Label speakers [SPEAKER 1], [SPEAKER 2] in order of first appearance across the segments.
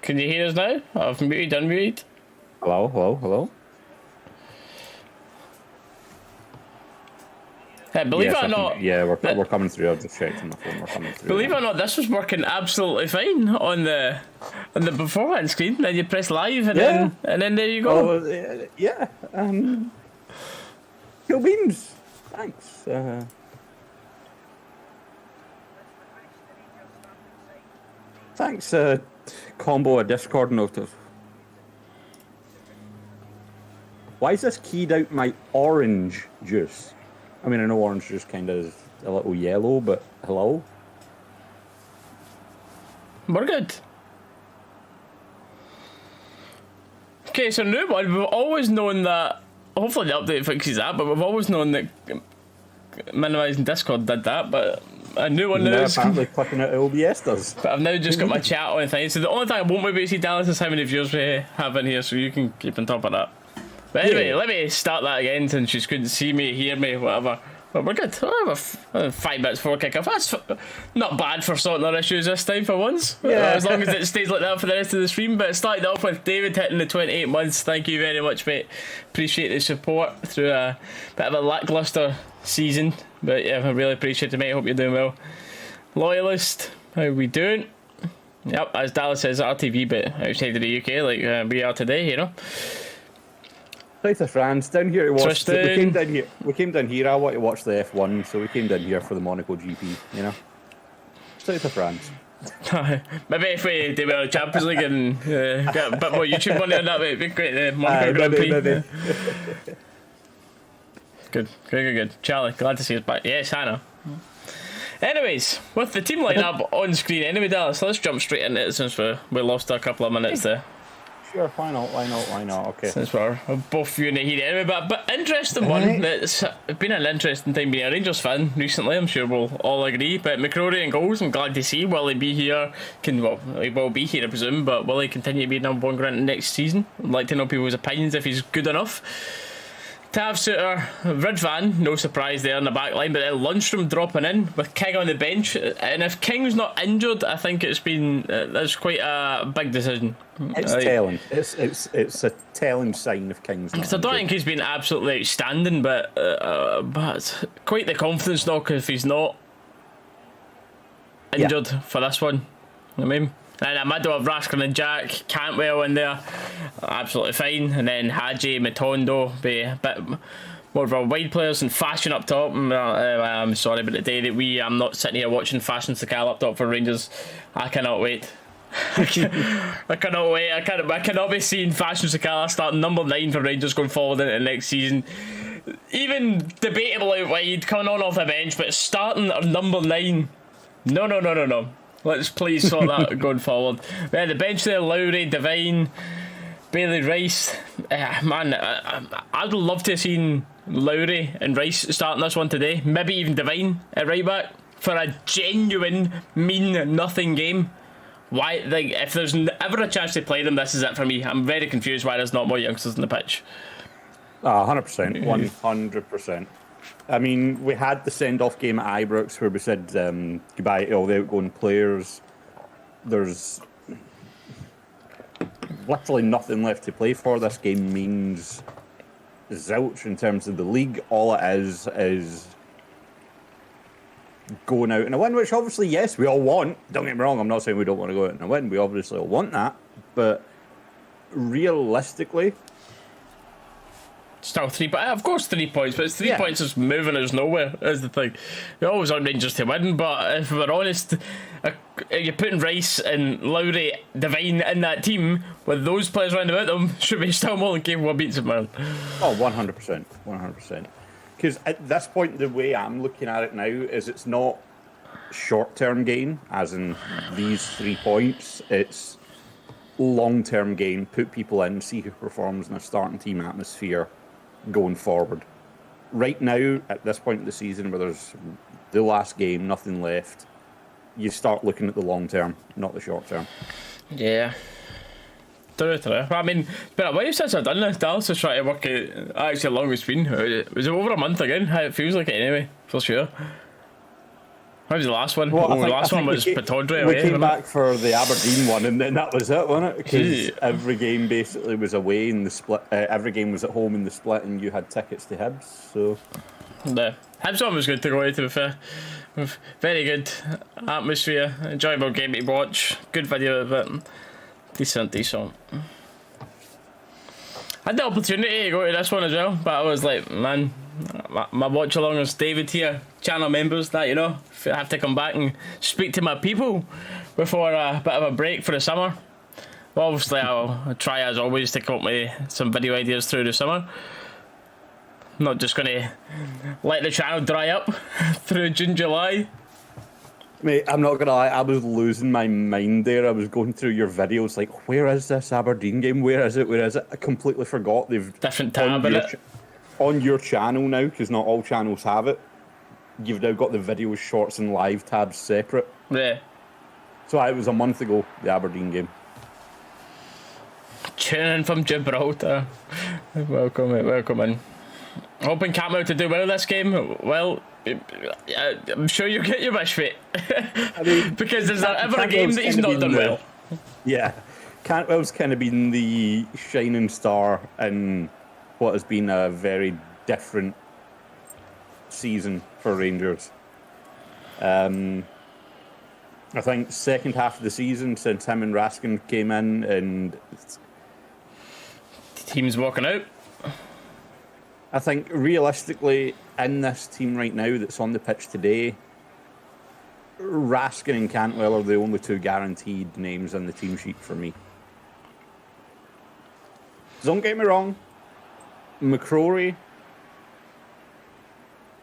[SPEAKER 1] Can you hear us now? I've muted, unmuted.
[SPEAKER 2] Hello, hello, hello.
[SPEAKER 1] Believe it or not,
[SPEAKER 2] we're coming through. I've just checked on my phone. We're coming through.
[SPEAKER 1] Believe it or not, this was working absolutely fine on the beforehand screen. Then you press live, and then there you go.
[SPEAKER 2] Oh, yeah. Cool beans. Thanks. Thanks. Combo a Discord notice. Why is this keyed out my orange juice? I mean, I know orange juice kind of is a little yellow, but hello?
[SPEAKER 1] We're good. Okay, so new one. We've always known that. Hopefully, the update fixes that, but we've always known that minimising Discord did that, but a new one now is.
[SPEAKER 2] Apparently, clicking out OBS does.
[SPEAKER 1] But I've now just got my chat on thing. So the only thing I won't be able to see, Dallas, is how many viewers we have in here, so you can keep on top of that. But anyway, let me start that again since you couldn't see me, hear me, whatever. But we're good. 5 minutes before kick-off. That's not bad for sorting our issues this time for once.
[SPEAKER 2] Yeah.
[SPEAKER 1] As long as it stays like that for the rest of the stream. But it started off with David hitting the 28 months. Thank you very much, mate. Appreciate the support through a bit of a lacklustre season. But yeah, I really appreciate it, mate. Hope you're doing well. Loyalist, how we doing? Yep, as Dallas says, RTV, but outside of the UK, like we are today, you know.
[SPEAKER 2] South of France, down here to watch.
[SPEAKER 1] Tristan.
[SPEAKER 2] We came down here. I want to watch the F1, so we came down here for the Monaco GP. You know, South of France.
[SPEAKER 1] Maybe if we do a Champions League and get a bit more YouTube money on that, it'd be great. The Monaco Grand Prix. Good. Charlie, glad to see us back. Yes, Hannah. Anyways, with the team lineup on screen, anyway, Dallas, let's jump straight into it since we lost a couple of minutes there.
[SPEAKER 2] Sure, why not? Okay.
[SPEAKER 1] Since we're both viewing it here anyway, but interesting one. It's been an interesting time being a Rangers fan recently, I'm sure we'll all agree. But McCrory and goals, I'm glad to see. Will he be here? He will be here, I presume, but will he continue to be number one grant next season? I'd like to know people's opinions if he's good enough. Tav Suter, Ridvan, no surprise there in the back line, but then Lundstrom dropping in with King on the bench. And if King's not injured, I think it's been that's quite a big decision.
[SPEAKER 2] It's telling. It's a telling sign of King's not
[SPEAKER 1] injured. I don't think he's been absolutely outstanding, but quite the confidence knock if he's not injured for this one. You know what I mean? And a middle of Raskin and Jack, Cantwell in there, absolutely fine. And then Hadji, Matondo, be a bit more of our wide players and Fashion up top. I'm sorry, but the day that I'm not sitting here watching Fashion Sakal up top for Rangers, I cannot wait. I cannot wait. I cannot be seeing Fashion Sakala starting number 9 for Rangers going forward into the next season. Even debatable out wide, coming on off the bench, but starting at number 9. No. Let's please sort that going forward. Yeah, the bench there, Lowry, Devine, Bailey Rice. Man, I'd love to have seen Lowry and Rice starting this one today. Maybe even Devine at right back for a genuine mean nothing game. Why? Like, if there's ever a chance to play them, this is it for me. I'm very confused why there's not more youngsters on the pitch.
[SPEAKER 2] 100%. 100%. I mean, we had the send-off game at Ibrox where we said goodbye to all the outgoing players. There's literally nothing left to play for. This game means zilch in terms of the league. All it is going out in a win, which obviously, yes, we all want. Don't get me wrong, I'm not saying we don't want to go out in a win. We obviously all want that. But realistically...
[SPEAKER 1] Still 3 points, of course 3 points, but it's 3 points is moving us nowhere, is the thing. We always want Rangers to win, but if we're honest, you're putting Rice and Lowry, Devine in that team with those players round about them, should be still more than capable of beating them.
[SPEAKER 2] Oh, 100%. 100%. Because at this point, the way I'm looking at it now is it's not short-term gain, as in these 3 points, it's long-term gain, put people in, see who performs in a starting team atmosphere going forward. Right now, at this point in the season where there's the last game, nothing left, you start looking at the long term, not the short term.
[SPEAKER 1] Yeah. True. I mean, it's been a while since I've done this. Dallas is trying to work out actually how long it's been. Was it over a month again? How it feels like it anyway, for sure. How was the last one?
[SPEAKER 2] Well,
[SPEAKER 1] The last one was Pittodrie away.
[SPEAKER 2] We came back for the Aberdeen one, and then that was it, wasn't it? Because
[SPEAKER 1] Yeah.
[SPEAKER 2] every game basically was away in the split. Every game was at home in the split, and you had tickets to Hibs. So
[SPEAKER 1] The Hibs one was good to go to be fair. Very good atmosphere, enjoyable game to watch, good video of it. Decent. I had the opportunity to go to this one as well, but I was like, man, my watch along is David here, channel members, that, you know, I have to come back and speak to my people before a bit of a break for the summer. Well, obviously, I'll try as always to come up with some video ideas through the summer. I'm not just going to let the channel dry up through June, July.
[SPEAKER 2] mate, I'm not gonna lie, I was losing my mind there. I was going through your videos, like, where is this Aberdeen game? Where is it? I completely forgot they've
[SPEAKER 1] Different tab in it.
[SPEAKER 2] On your channel now, because not all channels have it. You've now got the videos, shorts, and live tabs separate.
[SPEAKER 1] Yeah.
[SPEAKER 2] So it was a month ago, the Aberdeen game.
[SPEAKER 1] Tuning in from Gibraltar. Welcome in. Hoping Campbell to do well this game. Well, I'm sure you'll get your wish, mate.
[SPEAKER 2] I mean,
[SPEAKER 1] because there's ever a game that he's not done well.
[SPEAKER 2] Yeah. Cantwell's kind of been the shining star in what has been a very different season for Rangers. I think second half of the season since him and Raskin came in, and
[SPEAKER 1] Team's walking out.
[SPEAKER 2] I think realistically in this team right now that's on the pitch today, Raskin and Cantwell are the only two guaranteed names on the team sheet for me. Don't get me wrong, McCrory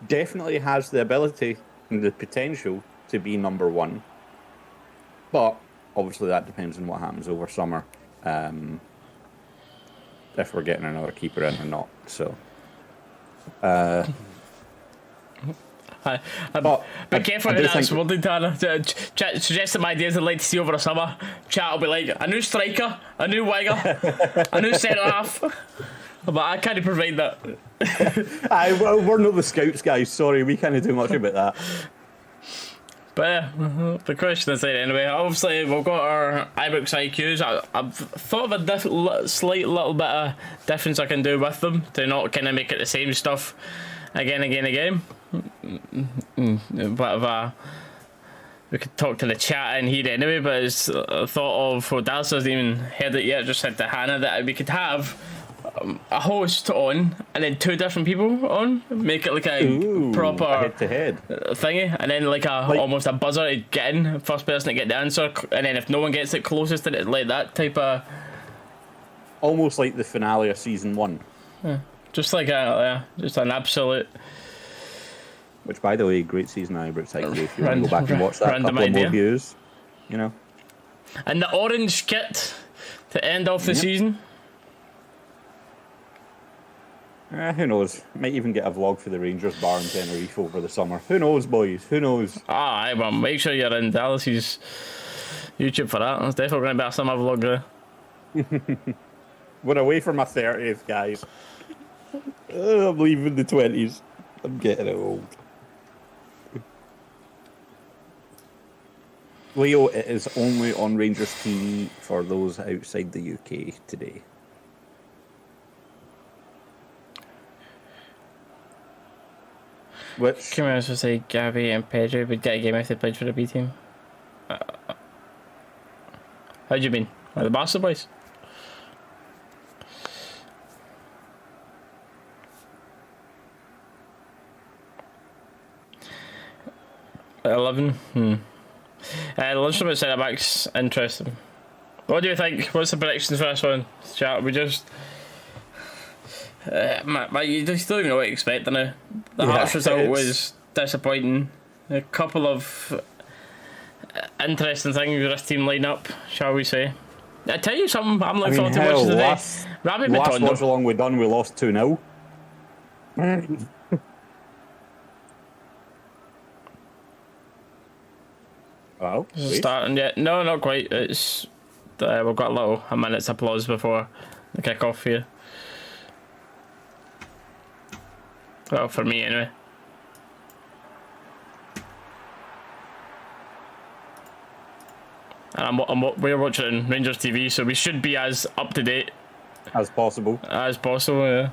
[SPEAKER 2] definitely has the ability and the potential to be number one. But obviously that depends on what happens over summer. If we're getting another keeper in or not. So
[SPEAKER 1] be careful with that wording, Tanner. Suggest some ideas I'd like to see over the summer. Chat will be like, a new striker, a new winger, a new centre half. But I can't provide that.
[SPEAKER 2] Well, we're not the scouts, guys. Sorry, we can't do much about that.
[SPEAKER 1] But yeah, the question is anyway. Obviously, we've got our iBooks IQs. I've thought of a slight little bit of difference I can do with them to not kind of make it the same stuff again. But we could talk to the chat in here anyway. But it's a thought of, well, Dalus hasn't even heard it yet. Just said to Hannah that we could have a host on and then two different people on, make it like a proper
[SPEAKER 2] head-to-head
[SPEAKER 1] thingy, and then like almost a buzzer to get in, first person to get the answer, and then if no one gets it closest to it, like that type of,
[SPEAKER 2] almost like the finale of season 1.
[SPEAKER 1] just like just an absolute.
[SPEAKER 2] Which, by the way, great season Ibrox IQ. If you want to go back and watch that,
[SPEAKER 1] random
[SPEAKER 2] couple of
[SPEAKER 1] idea.
[SPEAKER 2] more views, you know.
[SPEAKER 1] And the orange kit to end off the season.
[SPEAKER 2] Who knows? Might even get a vlog for the Rangers bar in Tenerife over the summer. Who knows, boys? Who knows?
[SPEAKER 1] Well, make sure you're in Dalus's YouTube for that. It's definitely going to be a summer vlog there.
[SPEAKER 2] We're away for my 30th, guys. I'm leaving the 20s. I'm getting old. Leo, it is only on Rangers TV for those outside the UK today. Which
[SPEAKER 1] Can we also say Gabby and Pedro would get a game if they played for the B team? How do you mean? Are the Barca boys? At 11? The lunchtime at centre back's interesting. What do you think? What's the predictions for this one? Chat, we just. You just don't even know what to expect now. The Hearts result was disappointing. A couple of interesting things with this team line-up, shall we say. I tell you something I'm looking forward to watching today.
[SPEAKER 2] Last watch along we done, we lost 2-0. Well,
[SPEAKER 1] Starting yet? No, not quite. It's we've got a minute's applause before the kick-off here. Well, for me anyway. and we're watching it on Rangers TV, so we should be as up to date
[SPEAKER 2] as possible.
[SPEAKER 1] Yeah.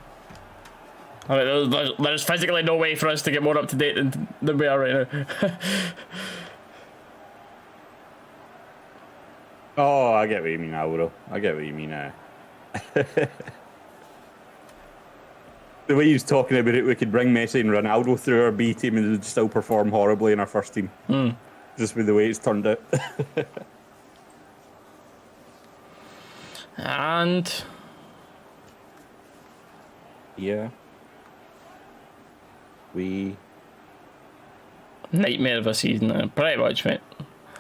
[SPEAKER 1] I mean, there's physically no way for us to get more up to date than we are right now.
[SPEAKER 2] Oh, I get what you mean now, bro. I get what you mean now. The way he's talking about it, we could bring Messi and Ronaldo through our B team and they'd still perform horribly in our first team. Just with the way it's turned out.
[SPEAKER 1] And...
[SPEAKER 2] yeah.
[SPEAKER 1] Nightmare of a season, pretty much, mate.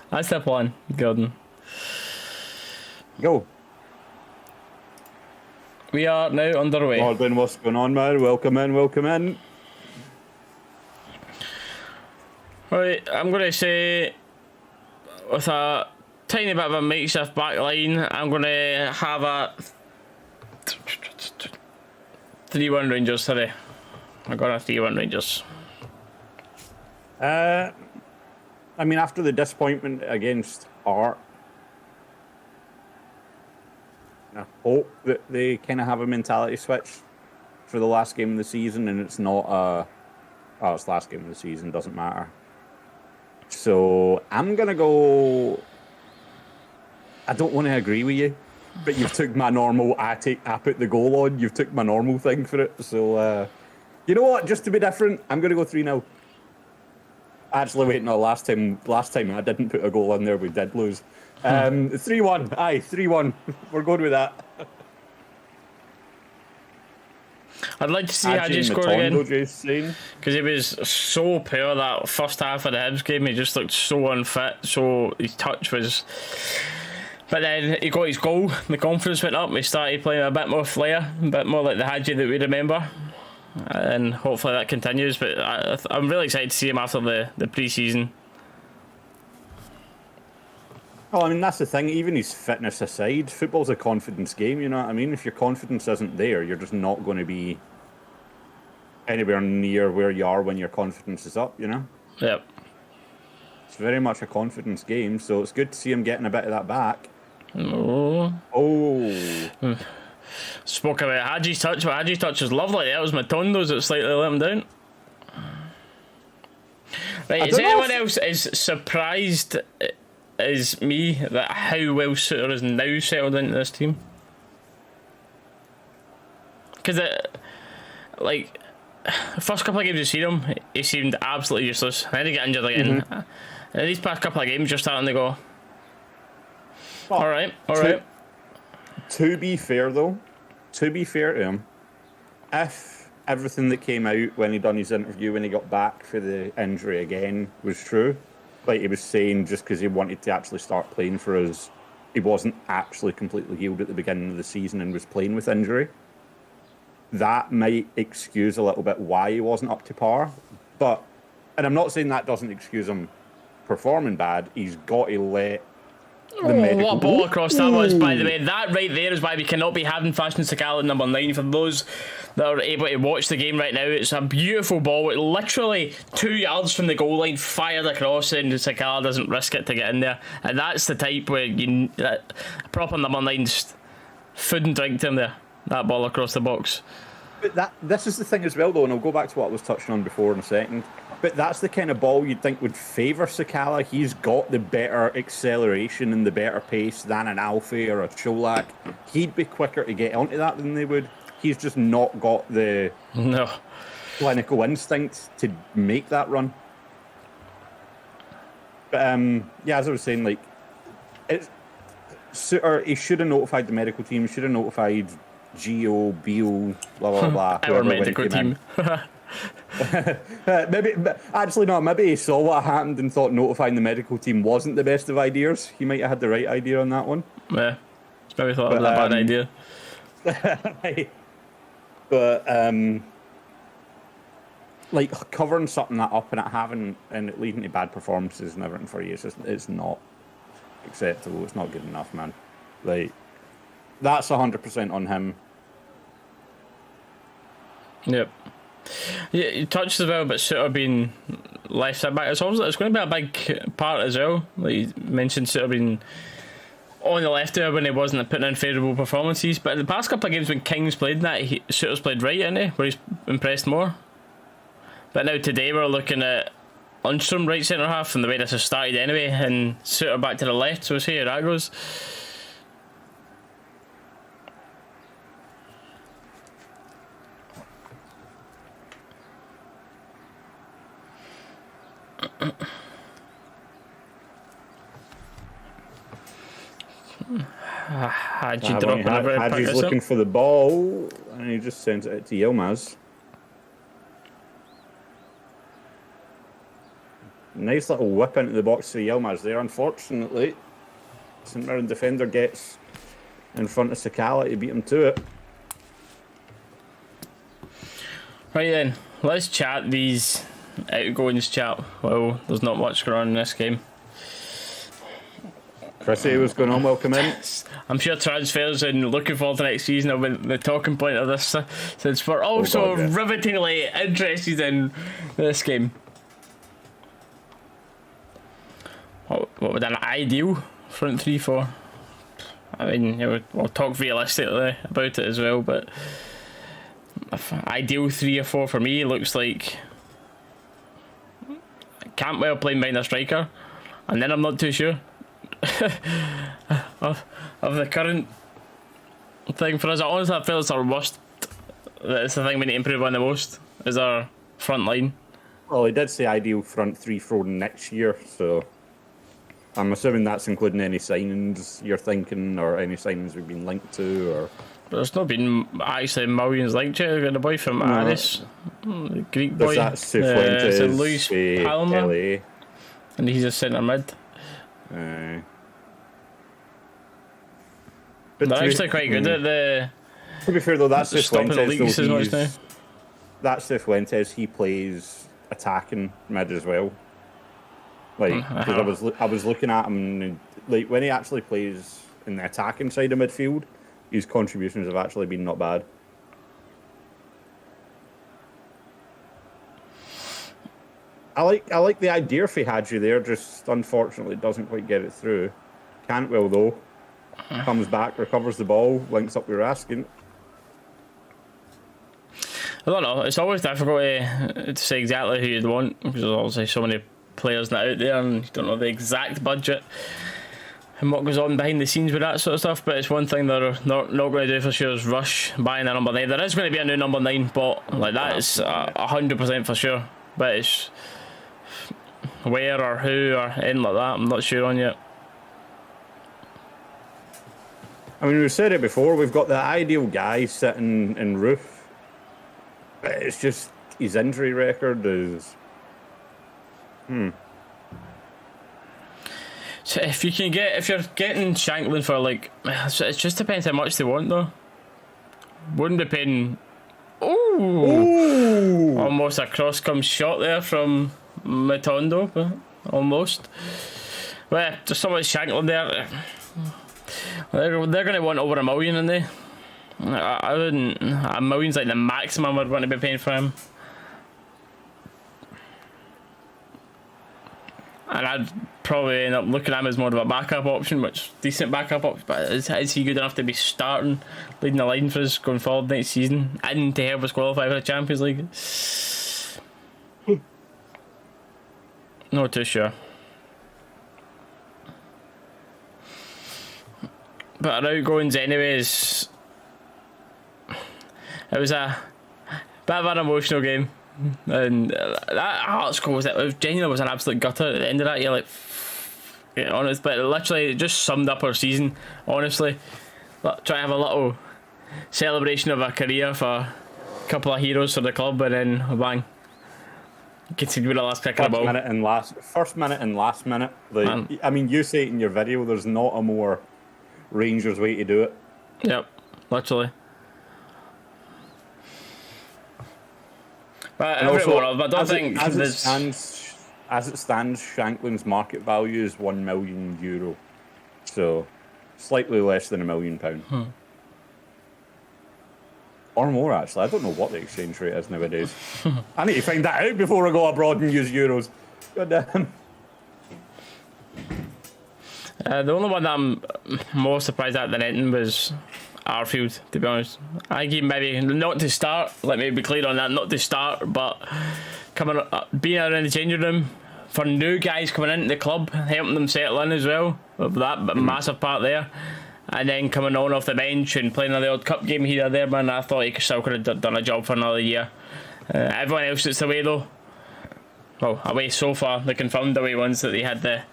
[SPEAKER 1] That's the plan, Gordon.
[SPEAKER 2] Go.
[SPEAKER 1] We are now underway.
[SPEAKER 2] Gordon, what's going on, man? Welcome in, welcome in.
[SPEAKER 1] Right, I'm going to say, with a tiny bit of a makeshift back line, I'm going to have a 3-1 Rangers today. I got a 3-1 Rangers.
[SPEAKER 2] I mean, after the disappointment against Hart, I hope that they kind of have a mentality switch for the last game of the season, and it's not it's last game of the season, doesn't matter. So I'm gonna go. I don't want to agree with you, but you've took my normal. I put the goal on. You've took my normal thing for it. So you know what? Just to be different, I'm gonna go 3-0. Actually, wait, no. Last time I didn't put a goal in there. We did lose. 3-1. Aye, 3-1. We're going with that.
[SPEAKER 1] I'd like to see Hadji score again, because he was so poor that first half of the Hibs game. He just looked so unfit, so his touch was... But then he got his goal, the confidence went up, he started playing a bit more flair, a bit more like the Hadji that we remember, and hopefully that continues. But I'm really excited to see him after the pre-season.
[SPEAKER 2] Well, I mean, that's the thing. Even his fitness aside, football's a confidence game, you know what I mean? If your confidence isn't there, you're just not going to be anywhere near where you are when your confidence is up, you know?
[SPEAKER 1] Yep.
[SPEAKER 2] It's very much a confidence game, so it's good to see him getting a bit of that back.
[SPEAKER 1] Oh. Spoke about Hadji's touch, but Hadji's touch is lovely. That was Matondo's that slightly let him down. Right, is anyone else as surprised is me that how well Suter is now settled into this team? Because the first couple of games you've seen him, he seemed absolutely useless. Then he got injured again. And these past couple of games, you're starting to go,
[SPEAKER 2] well,
[SPEAKER 1] all right.
[SPEAKER 2] To be fair to him, if everything that came out when he done his interview when he got back for the injury again was true, like he was saying, just because he wanted to actually start playing for us, he wasn't actually completely healed at the beginning of the season and was playing with injury. That might excuse a little bit why he wasn't up to par. And I'm not saying that doesn't excuse him performing bad. He's got to let the medical...
[SPEAKER 1] What ball across that was, by the way. That right there is why we cannot be having Fashion Sakala number 9. For those that are able to watch the game right now, it's a beautiful ball. It literally 2 yards from the goal line, fired across, and Sakala doesn't risk it to get in there. And that's the type where proper number 9's food and drink to him there. That ball across the box.
[SPEAKER 2] But this is the thing as well, though, and I'll go back to what I was touching on before in a second. But that's the kind of ball you'd think would favour Sakala. He's got the better acceleration and the better pace than an Alfie or a Cholak. He'd be quicker to get onto that than they would. He's just not got the clinical instinct to make that run. But as I was saying, Suter, he should have notified the medical team. Should have notified Gio, Beal, blah blah blah.
[SPEAKER 1] Our medical team.
[SPEAKER 2] Maybe he saw what happened and thought notifying the medical team wasn't the best of ideas. He might have had the right idea on that one.
[SPEAKER 1] Yeah, he's maybe thought it was a bad idea.
[SPEAKER 2] But covering something that up and it leading to bad performances and everything for you, it's not acceptable. It's not good enough, man. That's 100% on him.
[SPEAKER 1] Yep. Yeah, you touched as well about Suter being left side back. It's going to be a big part as well. Like you mentioned, Suter being on the left there when he wasn't putting in favourable performances. But in the past couple of games when King's played that, Shooter's played right, isn't he? Where he's impressed more. But now today we're looking at Lundstrom right centre half, and the way this has started anyway, and Shooter back to the left. So we'll see how that goes. Hadji dropping over.
[SPEAKER 2] Hadji's looking for the ball, and he just sends it to Yilmaz. Nice little whip into the box for Yilmaz there. Unfortunately, St Mirren defender gets in front of Sakala to beat him to it.
[SPEAKER 1] Right then, let's chat these outgoings chat. Well, there's not much going on in this game.
[SPEAKER 2] Chrissy, what's going on? Welcome in.
[SPEAKER 1] I'm sure transfers and looking forward to next season have been the talking point of this, since we're also rivetingly interested in this game. What would an ideal front three for? I mean, we'll talk realistically about it as well, but ideal 3 or 4 for me looks like Cantwell playing behind a striker, and then I'm not too sure of the current thing for us. Honestly, I feel it's our worst. It's the thing we need to improve on the most, is our front line.
[SPEAKER 2] Well, he did say ideal front 3 for next year, so I'm assuming that's including any signings you're thinking, or any signings we've been linked to, or...
[SPEAKER 1] There's not been actually millions linked to it. Got the boy from Aris, the Greek boy.
[SPEAKER 2] There's that Cifuentes,
[SPEAKER 1] Luis Palma,
[SPEAKER 2] LA.
[SPEAKER 1] and he's a centre mid.
[SPEAKER 2] But
[SPEAKER 1] They're actually quite good at the...
[SPEAKER 2] To be fair though, that's
[SPEAKER 1] Cifuentes, though,
[SPEAKER 2] that's Cifuentes, he plays attacking mid as well. Like, because I was looking at him, and, like, when he actually plays in the attacking side of midfield, his contributions have actually been not bad. I like the idea for Hadji there, just unfortunately doesn't quite get it through. Cantwell though comes back, recovers the ball, links up with Raskin.
[SPEAKER 1] I don't know. It's always difficult to say exactly who you'd want, because there's obviously so many players out there, and you don't know the exact budget and what goes on behind the scenes with that sort of stuff. But it's one thing they're not going to do for sure is rush buying a number 9. There is going to be a new number 9 bought, like that is 100% for sure. But it's where or who or anything like that, I'm not sure on yet.
[SPEAKER 2] I mean, we've said it before, we've got the ideal guy sitting in Roof, but it's just his injury record is...
[SPEAKER 1] So if you're getting Shankland for, like, it just depends how much they want though. Wouldn't be paying... Ooh! Almost a cross come shot there from Matondo, but almost. Well, there's so much Shankland there. They're going to want over $1 million, aren't they? I wouldn't. $1 million's like the maximum I'd want to be paying for him. And I'd probably end up looking at him as more of a backup option, which decent backup option. But is he good enough to be starting, leading the line for us going forward next season, and to help us qualify for the Champions League? Not too sure. But our outgoings, anyways, it was a bit of an emotional game. And that Hearts goal genuinely was an absolute gutter at the end of that. You're like, honest, but literally it just summed up our season. Honestly, try to have a little celebration of a career for a couple of heroes for the club, and then bang, conceded with the last kick of the ball.
[SPEAKER 2] First minute and last minute. Like, I mean, you say it in your video. There's not a more Rangers way to do it.
[SPEAKER 1] Yep, literally. But I don't think
[SPEAKER 2] as it stands, Shankland's market value is €1 million, so slightly less than £1 million. Or more, actually. I don't know what the exchange rate is nowadays. I need to find that out before I go abroad and use euros. God damn.
[SPEAKER 1] The only one that I'm more surprised at than anything was Arfield, to be honest. I think he maybe not to start. Let me be clear on that, not to start, but being around the changing room for new guys coming into the club, helping them settle in as well. That massive part there, and then coming on off the bench and playing the odd cup game here or there, man. I thought he still could have done a job for another year. Everyone else that's away though, well, away so far, the confirmed away ones that they had the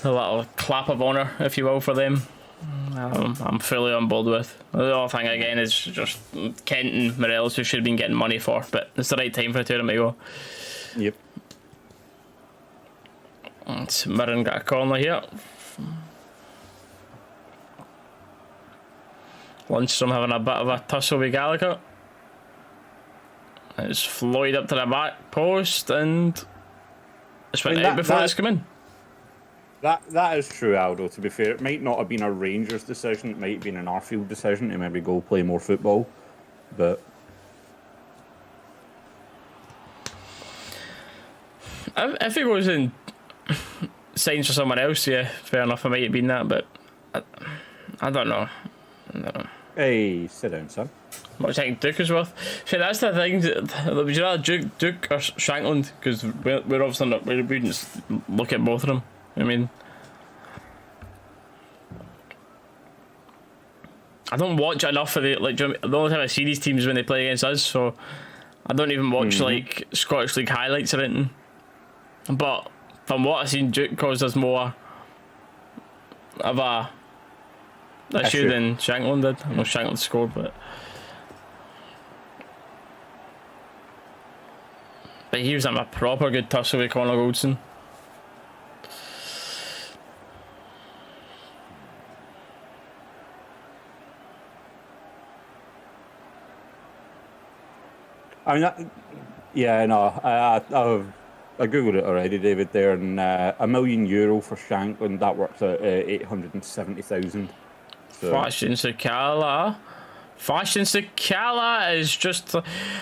[SPEAKER 1] little clap of honour, if you will, for them. I'm fully on board with. The other thing again is just Kent and Morelos, who should have been getting money for, but it's the right time for the tournament to go.
[SPEAKER 2] Yep.
[SPEAKER 1] It's Mirren got a corner here. Lundstrom having a bit of a tussle with Gallagher. It's Floyd up to the back post and it's went out before it's come in.
[SPEAKER 2] That is true, Aldo, to be fair. It might not have been a Rangers decision, it might have been an Arfield decision to maybe go play more football. But
[SPEAKER 1] if he goes and signs for someone else, yeah, fair enough, it might have been that, but I don't know.
[SPEAKER 2] Hey, sit down, son.
[SPEAKER 1] What do you think Duke is worth? See, that's the thing. Would you rather Duke or Shankland? Because we're obviously not. We wouldn't look at both of them. I mean, I don't watch enough of the only time I see these teams when they play against us, so I don't even watch like Scottish League highlights or anything. But from what I've seen, Duke caused us more of a issue than Shankland did. I know Shankland scored, but he was having a proper good tussle with Connor Goldson.
[SPEAKER 2] I mean, I googled it already, David. There, and €1 million for Shankland, that works out 870,000. So. Fashion Sakala is just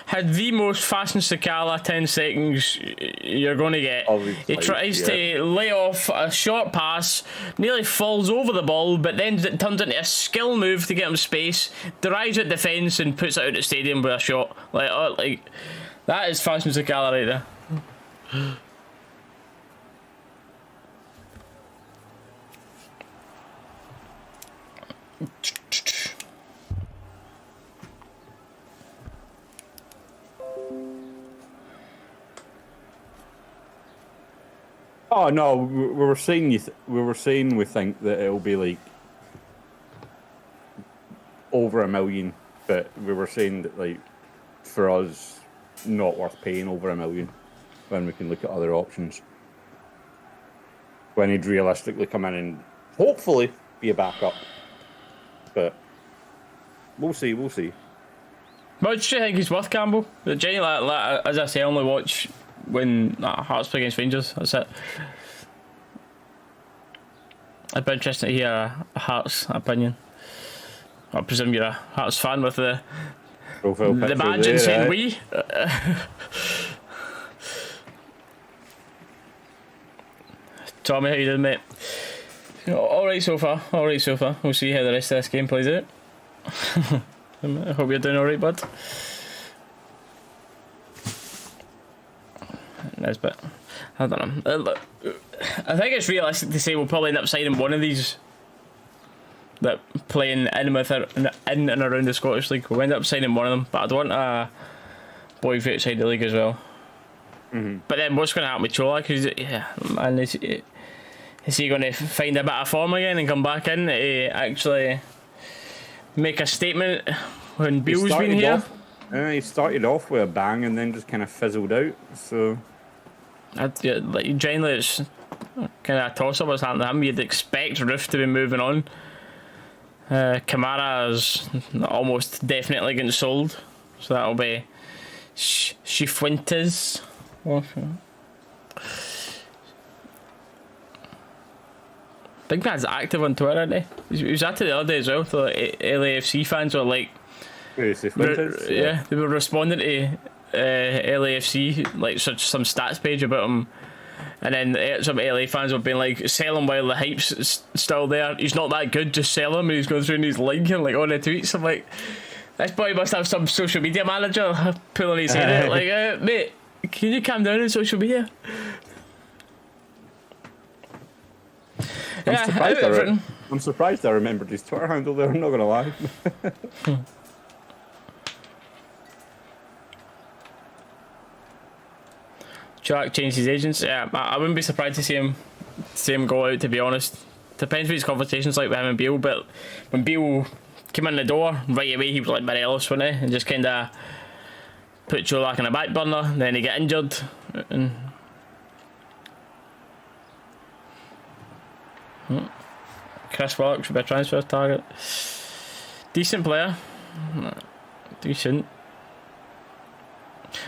[SPEAKER 2] had the most Fashion Sakala 10 seconds you're going to get. Obviously, he tries to lay off a short pass, nearly falls over the ball, but then it turns into a skill move to get him space, drives at defence and puts it out the stadium with a shot. Like that is Fashion Sakala right there. Oh no, we were saying we think that it'll be like over $1 million, but we were saying that like for us, not worth paying over $1 million when we can look at other options. When he'd realistically come in and hopefully be a backup, but we'll see.
[SPEAKER 1] What do you think he's worth, Campbell? Genuinely, as I say, I only watch when Hearts play against Rangers. That's it. I'd be interested to hear a Hearts opinion. I presume you're a Hearts fan with the badge and saying we. Tommy, how you doing, mate? All right so far. We'll see how the rest of this game plays out. I hope you're doing all right, bud. Nice bit. I don't know. I think it's realistic to say we'll probably end up signing one of these that playing in and around the Scottish League. We'll end up signing one of them, but I'd want a boy from outside the league as well. Mm-hmm. But then what's going to happen with Chola? Because is he going to find a bit of form again and come back in to actually make a statement when Beale's been here?
[SPEAKER 2] He started off with a bang and then just kind of fizzled out. So,
[SPEAKER 1] generally, it's kind of a toss-up what's happened to him. You'd expect Roof to be moving on. Kamara is almost definitely getting sold, so that'll be Cifuentes. Big Man's active on Twitter, isn't he? He was active the other day as well. So LAFC fans were like, they were responding to LAFC, like some stats page about him And then some LA fans have been like, sell him while the hype's still there. He's not that good, just sell him. And he's going through and he's linking like on the tweets. I'm like, this boy must have some social media manager pulling his head out. Like, mate, can you calm down on social media?
[SPEAKER 2] I'm surprised I remembered his Twitter handle there, I'm not going to lie.
[SPEAKER 1] Jack changed his agents. Yeah, I wouldn't be surprised to see him go out, to be honest. Depends what his conversations like with him and Beale, but when Beale came in the door, right away he was like Morelos, wasn't he? And just kind of put Cholak in the back burner, then he got injured. And Chris Willock should be a transfer target. Decent player. Decent.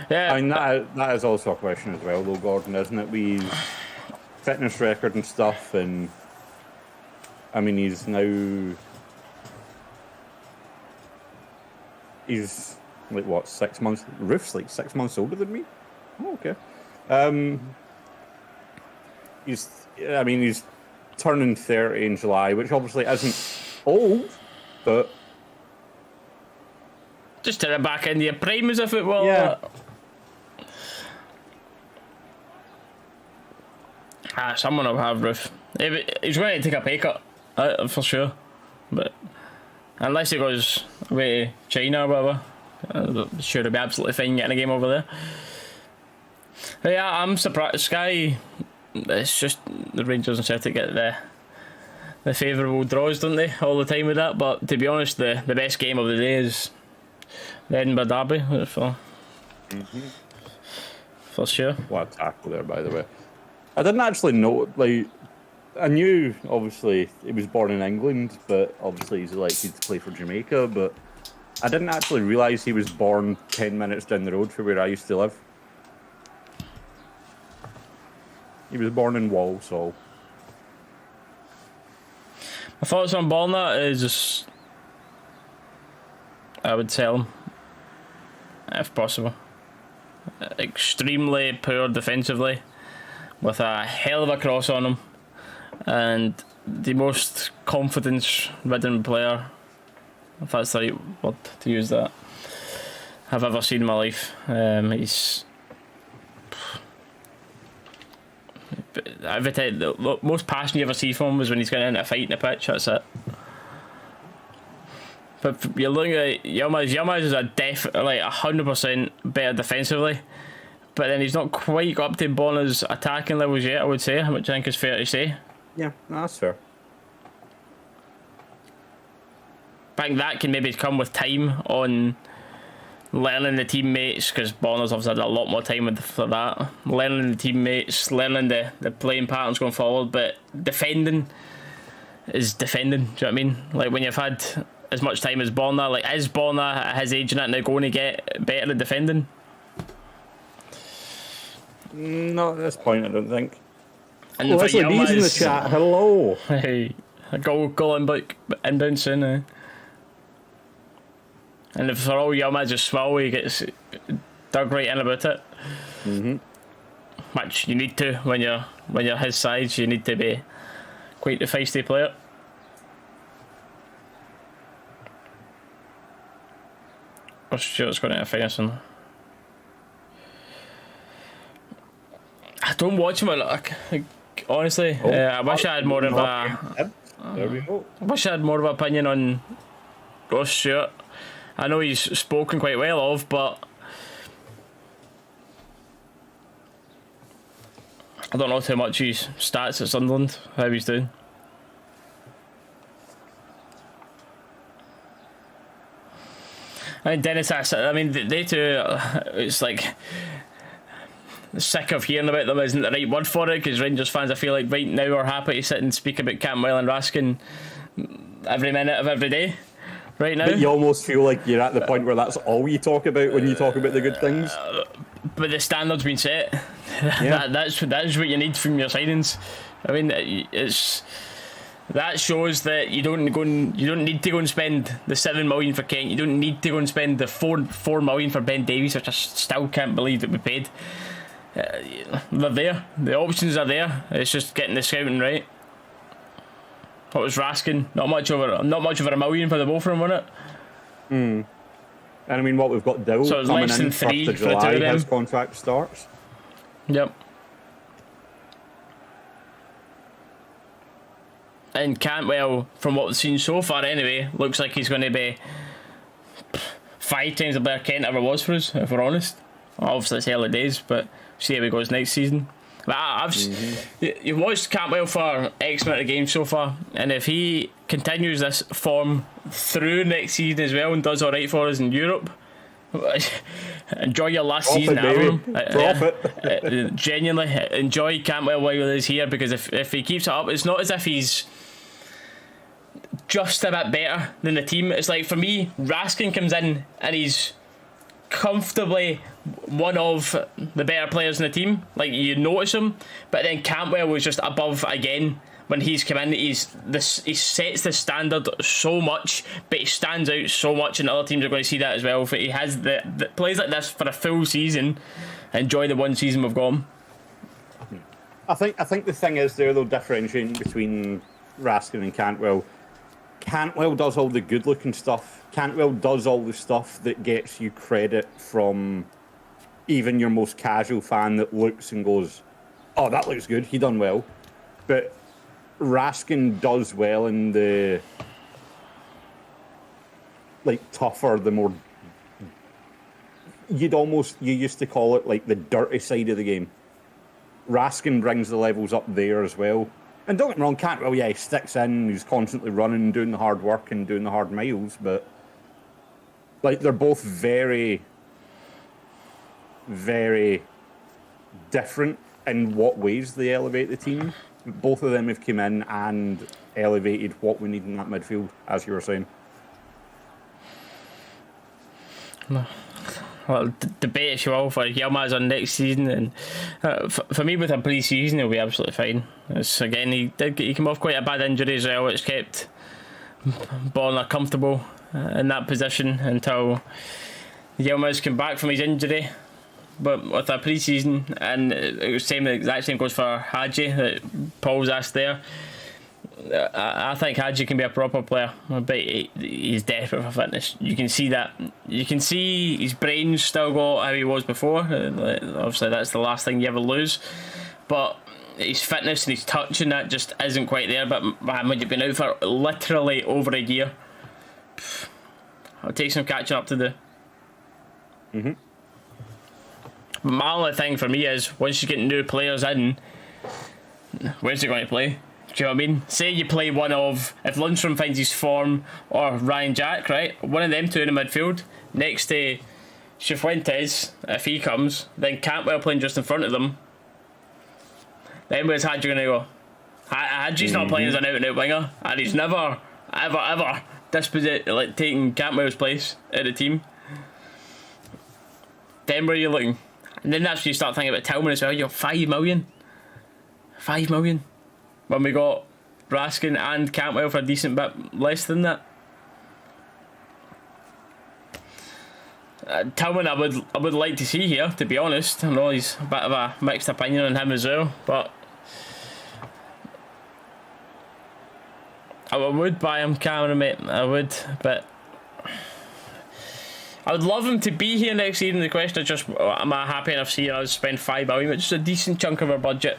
[SPEAKER 1] Yeah,
[SPEAKER 2] I mean, that is also a question as well, though, Gordon, isn't it? With his fitness record and stuff, and I mean, he's like what, 6 months? Roof's like 6 months older than me. Oh, okay. He's turning 30 in July, which obviously isn't old, but
[SPEAKER 1] just turn it back into your prime as if it were.
[SPEAKER 2] Yeah.
[SPEAKER 1] Someone will have Roof. He's going to take a pay cut, for sure. But unless he goes away to China or whatever, I'm sure he'll be absolutely fine getting a game over there. But yeah, I'm surprised. Sky, it's just the Rangers and Celtic get the favourable draws, don't they, all the time with that. But to be honest, the best game of the day is the Edinburgh Derby for sure.
[SPEAKER 2] What a tackle there, by the way. I didn't actually know, like, I knew, obviously, he was born in England, but obviously he's elected to play for Jamaica, but I didn't actually realise he was born 10 minutes down the road from where I used to live. He was born in Walsall.
[SPEAKER 1] My thoughts on Borna is I would sell him if possible. Extremely poor defensively, with a hell of a cross on him, and the most confidence-ridden player, if that's the right word to use that, I've ever seen in my life. He's every time, the most passion you ever see from him was when he's getting into a fight in the pitch. That's it. But you're looking at Yilmaz is a 100% better defensively, but then he's not quite got up to Borna's attacking levels yet, I would say, which I think is fair to say.
[SPEAKER 2] Yeah, no, that's fair.
[SPEAKER 1] I think that can maybe come with time on learning the teammates, because Borna's obviously had a lot more time for that. Learning the teammates, learning the playing patterns going forward, but defending is defending, do you know what I mean? Like when you've had as much time as Borna, like is Borna at his age and that now going to get better at defending?
[SPEAKER 2] Not at this point, I don't think.
[SPEAKER 1] And
[SPEAKER 2] well, Leslie B's in the chat. Hello.
[SPEAKER 1] Hey, goal inbound soon. And if for all Yilmaz just swallow, he gets dug right in about it. Which you need to when you're his size. You need to be quite a feisty player. Oh, Stuart's going to finish on. I don't watch him a lot. Honestly, I wish I had more of a.
[SPEAKER 2] There we go.
[SPEAKER 1] I wish I had more of an opinion on Ross Stewart. I know he's spoken quite well of, but I don't know too much his stats at Sunderland, how he's doing. I mean, Dennis, they two, it's like, sick of hearing about them isn't the right word for it, because Rangers fans, I feel like right now are happy to sit and speak about Cantwell and Raskin every minute of every day. Right now,
[SPEAKER 2] but you almost feel like you're at the point where that's all you talk about when you talk about the good things.
[SPEAKER 1] But the standard's been set.
[SPEAKER 2] Yeah.
[SPEAKER 1] That's what you need from your signings. I mean, that shows that you don't need to go and spend the $7 million for Kent. You don't need to go and spend the $4 million for Ben Davies, which I still can't believe that we paid. they're there. The options are there. It's just getting the scouting right. What was Raskin? Not much over $1 million for the both of them, wasn't it?
[SPEAKER 2] And I mean, what we've got Dalus
[SPEAKER 1] So it's
[SPEAKER 2] coming
[SPEAKER 1] less
[SPEAKER 2] in
[SPEAKER 1] than 3
[SPEAKER 2] 1st of
[SPEAKER 1] for the two
[SPEAKER 2] July,
[SPEAKER 1] of them.
[SPEAKER 2] his contract starts.
[SPEAKER 1] Yep. And Cantwell, from what we've seen so far anyway, looks like he's going to be 5 times the player Kent ever was for us, if we're honest. Obviously it's early days, but see how he goes next season. But you've watched Cantwell for X amount of games so far, and if he continues this form through next season as well and does alright for us in Europe, enjoy your last season out of him. Genuinely enjoy Cantwell while he's here, because if he keeps it up, it's not as if he's just a bit better than the team. It's like, for me, Raskin comes in and he's comfortably one of the better players in the team. Like, you notice him, but then Cantwell was just above again when he's come in. He sets the standard so much, but he stands out so much, and other teams are going to see that as well. If he has the plays like this for a full season, enjoy the one season we've got him.
[SPEAKER 2] I think the thing is there, though, differentiating between Raskin and Cantwell. Cantwell does all the good-looking stuff. Cantwell does all the stuff that gets you credit from even your most casual fan that looks and goes, "Oh, that looks good. He done well." But Raskin does well in the tougher, the more you used to call it like the dirty side of the game. Raskin brings the levels up there as well. And don't get me wrong, Cantwell, he sticks in, he's constantly running, doing the hard work and doing the hard miles, but they're both very, very different in what ways they elevate the team. Both of them have come in and elevated what we need in that midfield, as you were saying.
[SPEAKER 1] Well, debate if you will for Yilmaz on next season, and for me, with a pre-season, he'll be absolutely fine. It's, again, he came off quite a bad injury as well, which kept Bonner comfortable in that position until Yilmaz came back from his injury. But with a pre-season, and it was the exact same goes for Hadji that Paul's asked there. I think Hadji can be a proper player, but he's desperate for fitness. You can see that. You can see his brain's still got how he was before. Obviously, that's the last thing you ever lose. But his fitness and his touch and that just isn't quite there. But man, when you've been out for literally over a year, it'll take some catching up to do. But my only thing for me is, once you get new players in, where's he going to play? Do you know what I mean? Say you play one of, if Lundstrom finds his form, or Ryan Jack, right? One of them two in the midfield, next to Cifuentes, if he comes, then Cantwell playing just in front of them. Then where's Hadji going to go? Hadji's not playing as an out-and-out winger, and he's never, ever taking Cantwell's place in the team. Then where are you looking? And then that's when you start thinking about Tillman as well. You're 5 million. 5 million. When we got Raskin and Cantwell for a decent bit less than that. Tillman I would like to see here, to be honest. I know he's a bit of a mixed opinion on him as well, but I would buy him, Cameron, mate. I would, but I would love him to be here next season. The question is just, am I happy enough seeing us spend 5 million, which is a decent chunk of our budget?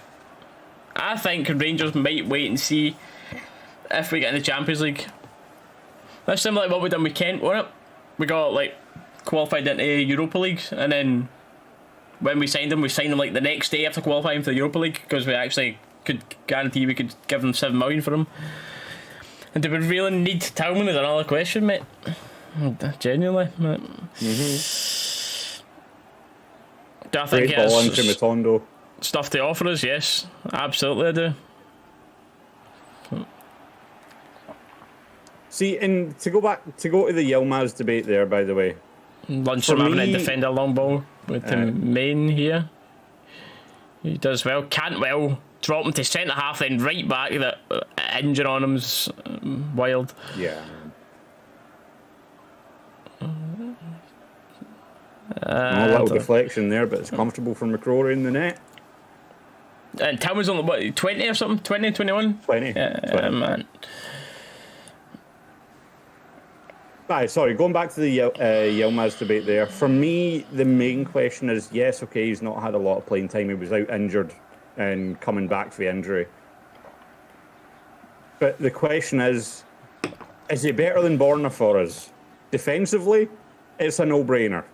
[SPEAKER 1] I think Rangers might wait and see if we get in the Champions League. That's similar to what we done with Kent, wasn't it? We got qualified into Europa League, and then when we signed them the next day after qualifying for the Europa League, because we actually could guarantee we could give them 7 million for them. And do we really need Tillman is another question, mate. Genuinely, mate. Do I think
[SPEAKER 2] Great ball into
[SPEAKER 1] it's
[SPEAKER 2] Matondo.
[SPEAKER 1] stuff to offer us? Yes, absolutely I do.
[SPEAKER 2] See, and to go to the Yilmaz debate there, by the way.
[SPEAKER 1] Lundstrom having a defender long ball with the main here. He does well. Cantwell drop him to centre half, then right back. That injury on him's wild.
[SPEAKER 2] Yeah. A little deflection there, but it's comfortable for McCrory in the net.
[SPEAKER 1] And Tim was on, what, 20 or something? 20, 21?
[SPEAKER 2] 20.
[SPEAKER 1] Yeah,
[SPEAKER 2] 20.
[SPEAKER 1] Man.
[SPEAKER 2] Aye, sorry, going back to the Yilmaz debate there. For me, the main question is, yes, okay, he's not had a lot of playing time. He was out injured and coming back for the injury. But the question is he better than Borna for us? Defensively, it's a no-brainer.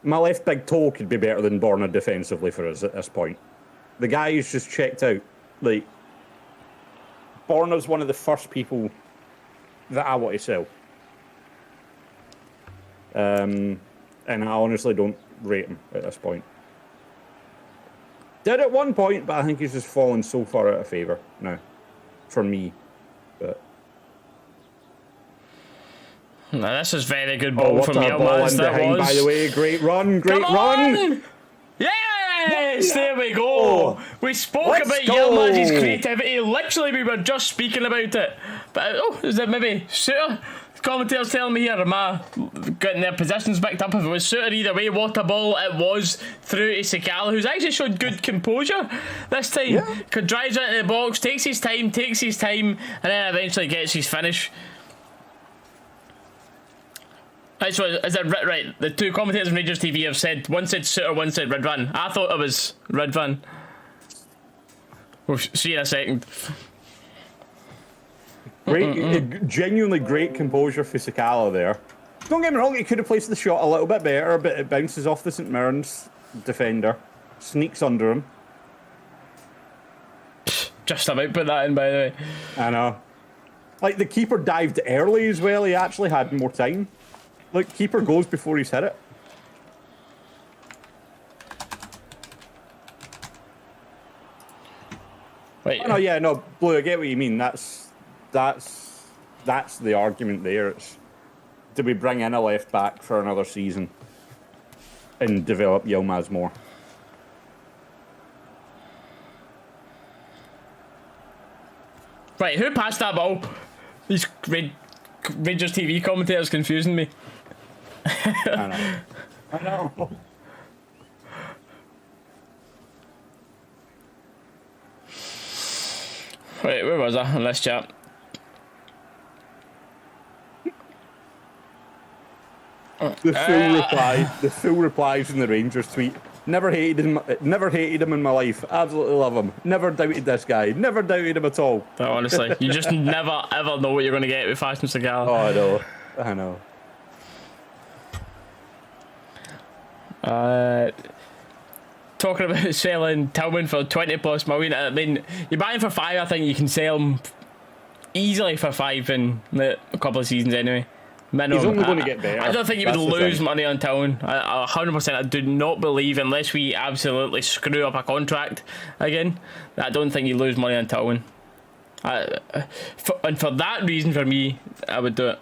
[SPEAKER 2] My left big toe could be better than Borna defensively for us at this point. The guy who's just checked out. Like, Borna's one of the first people that I want to sell. And I honestly don't rate him at this point. Did at one point, but I think he's just fallen so far out of favour now. For me. But
[SPEAKER 1] now, this is very good ball from Yilmaz. That
[SPEAKER 2] behind,
[SPEAKER 1] was.
[SPEAKER 2] By the way, great run, great
[SPEAKER 1] Come
[SPEAKER 2] run.
[SPEAKER 1] On! Yes, there we go. We spoke about
[SPEAKER 2] go.
[SPEAKER 1] Yilmaz's creativity. Literally, we were just speaking about it. But is it maybe Suter? Commentators telling me here, am I getting their positions backed up? If it was Suter, either way, what a ball it was through to Sakala, who's actually showed good composure this time. Yeah. Drives into the box, takes his time, and then eventually gets his finish. Right, so is it right? The two commentators on Rangers TV have said, one said Suter, one said Ridvan. I thought it was Ridvan. We'll see in a second.
[SPEAKER 2] Great, genuinely great composure for Sakala there. Don't get me wrong, he could have placed the shot a little bit better, but it bounces off the St Mirren's defender, sneaks under him.
[SPEAKER 1] Just about put that in, by the way.
[SPEAKER 2] I know. Like, the keeper dived early as well, he actually had more time. Look, keeper goes before he's hit it.
[SPEAKER 1] Wait.
[SPEAKER 2] Oh, no, yeah, no, Blue, I get what you mean. That's the argument there. It's, do we bring in a left back for another season and develop Yilmaz more?
[SPEAKER 1] Right, who passed that ball? These Rangers TV commentators confusing me.
[SPEAKER 2] I know.
[SPEAKER 1] Wait, where was I on this chat?
[SPEAKER 2] The full replies in the Rangers tweet. Never hated him in my life. Absolutely love him. Never doubted this guy. Never doubted him at all.
[SPEAKER 1] But honestly, you just never ever know what you're going to get with Fashion Sakala.
[SPEAKER 2] Oh, I know.
[SPEAKER 1] Talking about selling Tillman for 20 plus million. I mean, you buy him for 5. I think you can sell him easily for 5 in a couple of seasons anyway. Minimum.
[SPEAKER 2] He's only going to get better.
[SPEAKER 1] I don't think you would lose money on Tillman. 100%. I do not believe, unless we absolutely screw up a contract again, I don't think you lose money on Tillman. And for that reason, for me, I would do it.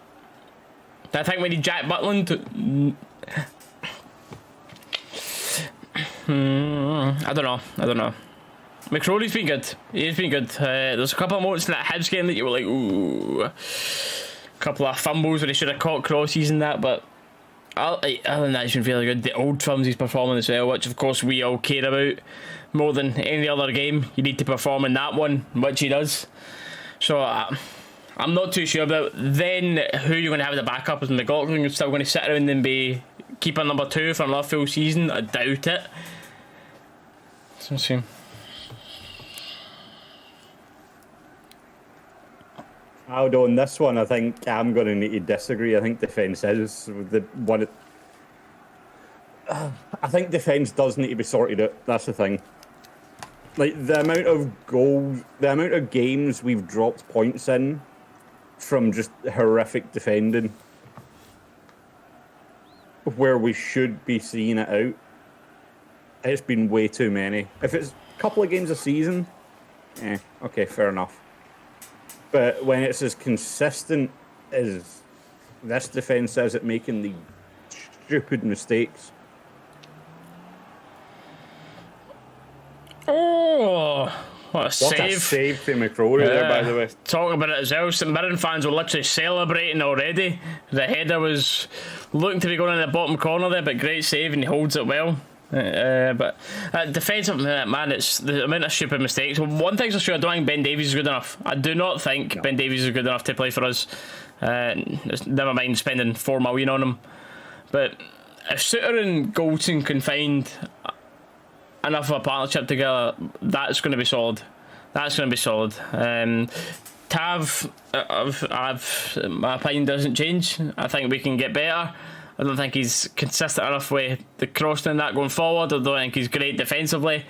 [SPEAKER 1] I think we need Jack Butland to. I don't know. McCrory's been good. He's been good. There's a couple of moments in that Hibs game that you were like, ooh. A couple of fumbles where he should have caught crosses and that, but other than that, he's been really good. The Old Firms he's performing as well, which of course we all care about more than any other game. You need to perform in that one, which he does. So I'm not too sure about then who you're going to have as a backup. Is McLaughlin still going to sit around and be keeper number 2 for another full season? I doubt it. So we'll see.
[SPEAKER 2] Aldo, on this one, I think I'm going to need to disagree. I think defence is the one. I think defence does need to be sorted out. That's the thing. Like, the amount of goals, the amount of games we've dropped points in from just horrific defending, where we should be seeing it out, it's been way too many. If it's a couple of games a season, okay, fair enough. But when it's as consistent as this defence is at making the stupid mistakes.
[SPEAKER 1] What a
[SPEAKER 2] What
[SPEAKER 1] save.
[SPEAKER 2] a save from McCrory there, by the way.
[SPEAKER 1] Talking about it as well, some Mirren fans were literally celebrating already. The header was looking to be going in the bottom corner there, but great save, and he holds it well. But defensive, man, it's the amount of stupid mistakes. One thing's for sure, I don't think Ben Davies is good enough. I do not think Ben Davies is good enough to play for us. Never mind spending $4 million on him. But if Suter and Goldson can find enough of a partnership together, that's going to be solid. That's going to be solid. Tav, my opinion doesn't change. I think we can get better. I don't think he's consistent enough with the crossing and that going forward. I don't think he's great defensively.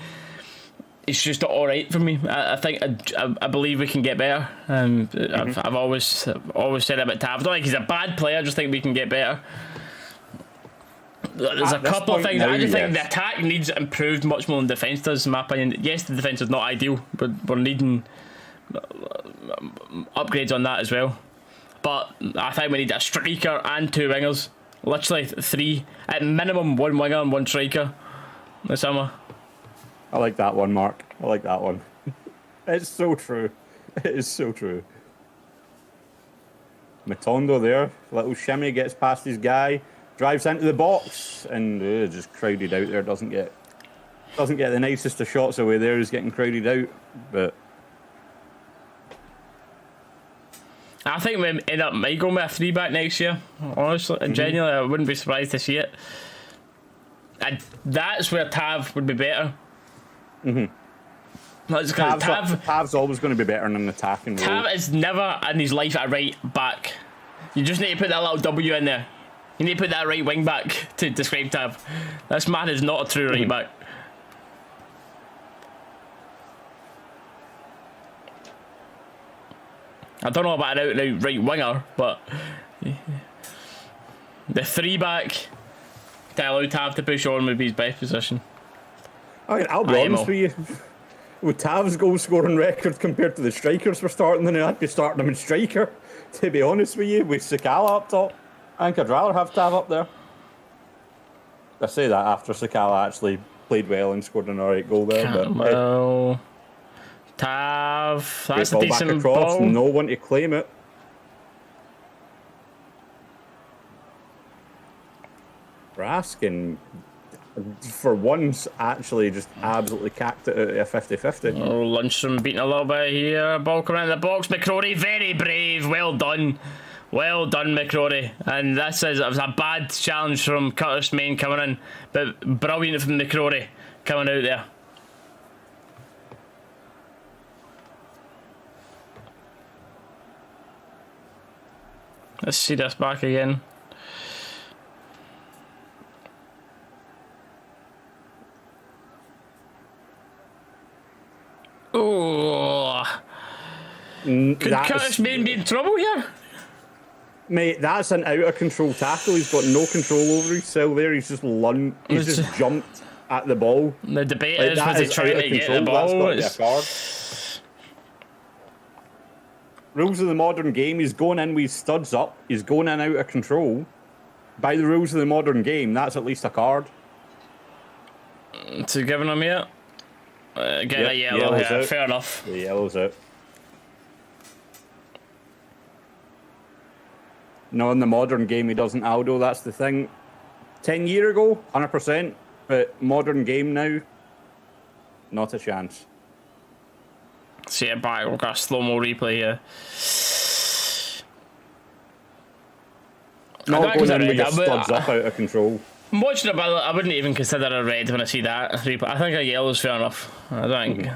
[SPEAKER 1] He's just alright for me. I believe we can get better. I've always said about Tav. I don't think he's a bad player. I just think we can get better. There's a couple of things. I just think the attack needs improved much more than defence does, in my opinion. Yes, the defence is not ideal, but we're needing upgrades on that as well. But I think we need a striker and 2 wingers. Literally 3, at minimum 1 winger and 1 striker this summer.
[SPEAKER 2] I like that one, Mark. I like that one. It's so true. It is so true. Matondo there, little shimmy, gets past his guy, drives into the box, and just crowded out there. Doesn't get the nicest of shots away there. He's getting crowded out, but
[SPEAKER 1] I think we end up might go with a 3-back next year. Honestly, and genuinely, I wouldn't be surprised to see it. And that's where Tav would be better. That's because
[SPEAKER 2] Tav's always going to be better in an attacking role.
[SPEAKER 1] Tav is never in his life a right back. You just need to put that little W in there. You need to put that right wing back to describe Tav. This man is not a true right back. I don't know about an out-and-out right winger, but the 3-back to allow Tav to push on would be his best position.
[SPEAKER 2] I mean, I'll be honest with you. With Tav's goal scoring record compared to the strikers we're starting, then I'd be starting him in striker. To be honest with you, with Sakala up top, I think I'd rather have Tav up there. I say that after Sakala actually played well and scored an alright goal there.
[SPEAKER 1] Well, Tav, that's a decent
[SPEAKER 2] back across,
[SPEAKER 1] ball.
[SPEAKER 2] No one to claim it. Raskin, for once, actually just absolutely cacked it out of a 50-50.
[SPEAKER 1] Oh, Lundstrom beating a little bit here. Ball coming in the box. McCrory, very brave. Well done. Well done, McCrory. And this is, it was a bad challenge from Curtis Main coming in, but brilliant from McCrory coming out there. Let's see this back again. Oh, could Curtis Main be in trouble here?
[SPEAKER 2] Mate, that's an out of control tackle. He's got no control over himself there. He's just He's just jumped at the ball.
[SPEAKER 1] The debate is, was he trying to get the ball?
[SPEAKER 2] That's got to be a card. Rules of the modern game, he's going in with his studs up. He's going in out of control. By the rules of the modern game, that's at least a card.
[SPEAKER 1] So giving him here? Get a yellow here, fair enough.
[SPEAKER 2] The yellow's out. No, in the modern game he doesn't, Aldo, that's the thing. 10 years ago, 100%. But modern game now, not a chance.
[SPEAKER 1] See it back, we've got a slow-mo replay here.
[SPEAKER 2] Not going in with your studs up out of control.
[SPEAKER 1] I'm watching it, but I wouldn't even consider a red when I see that replay. I think a yellow's fair enough. I don't think...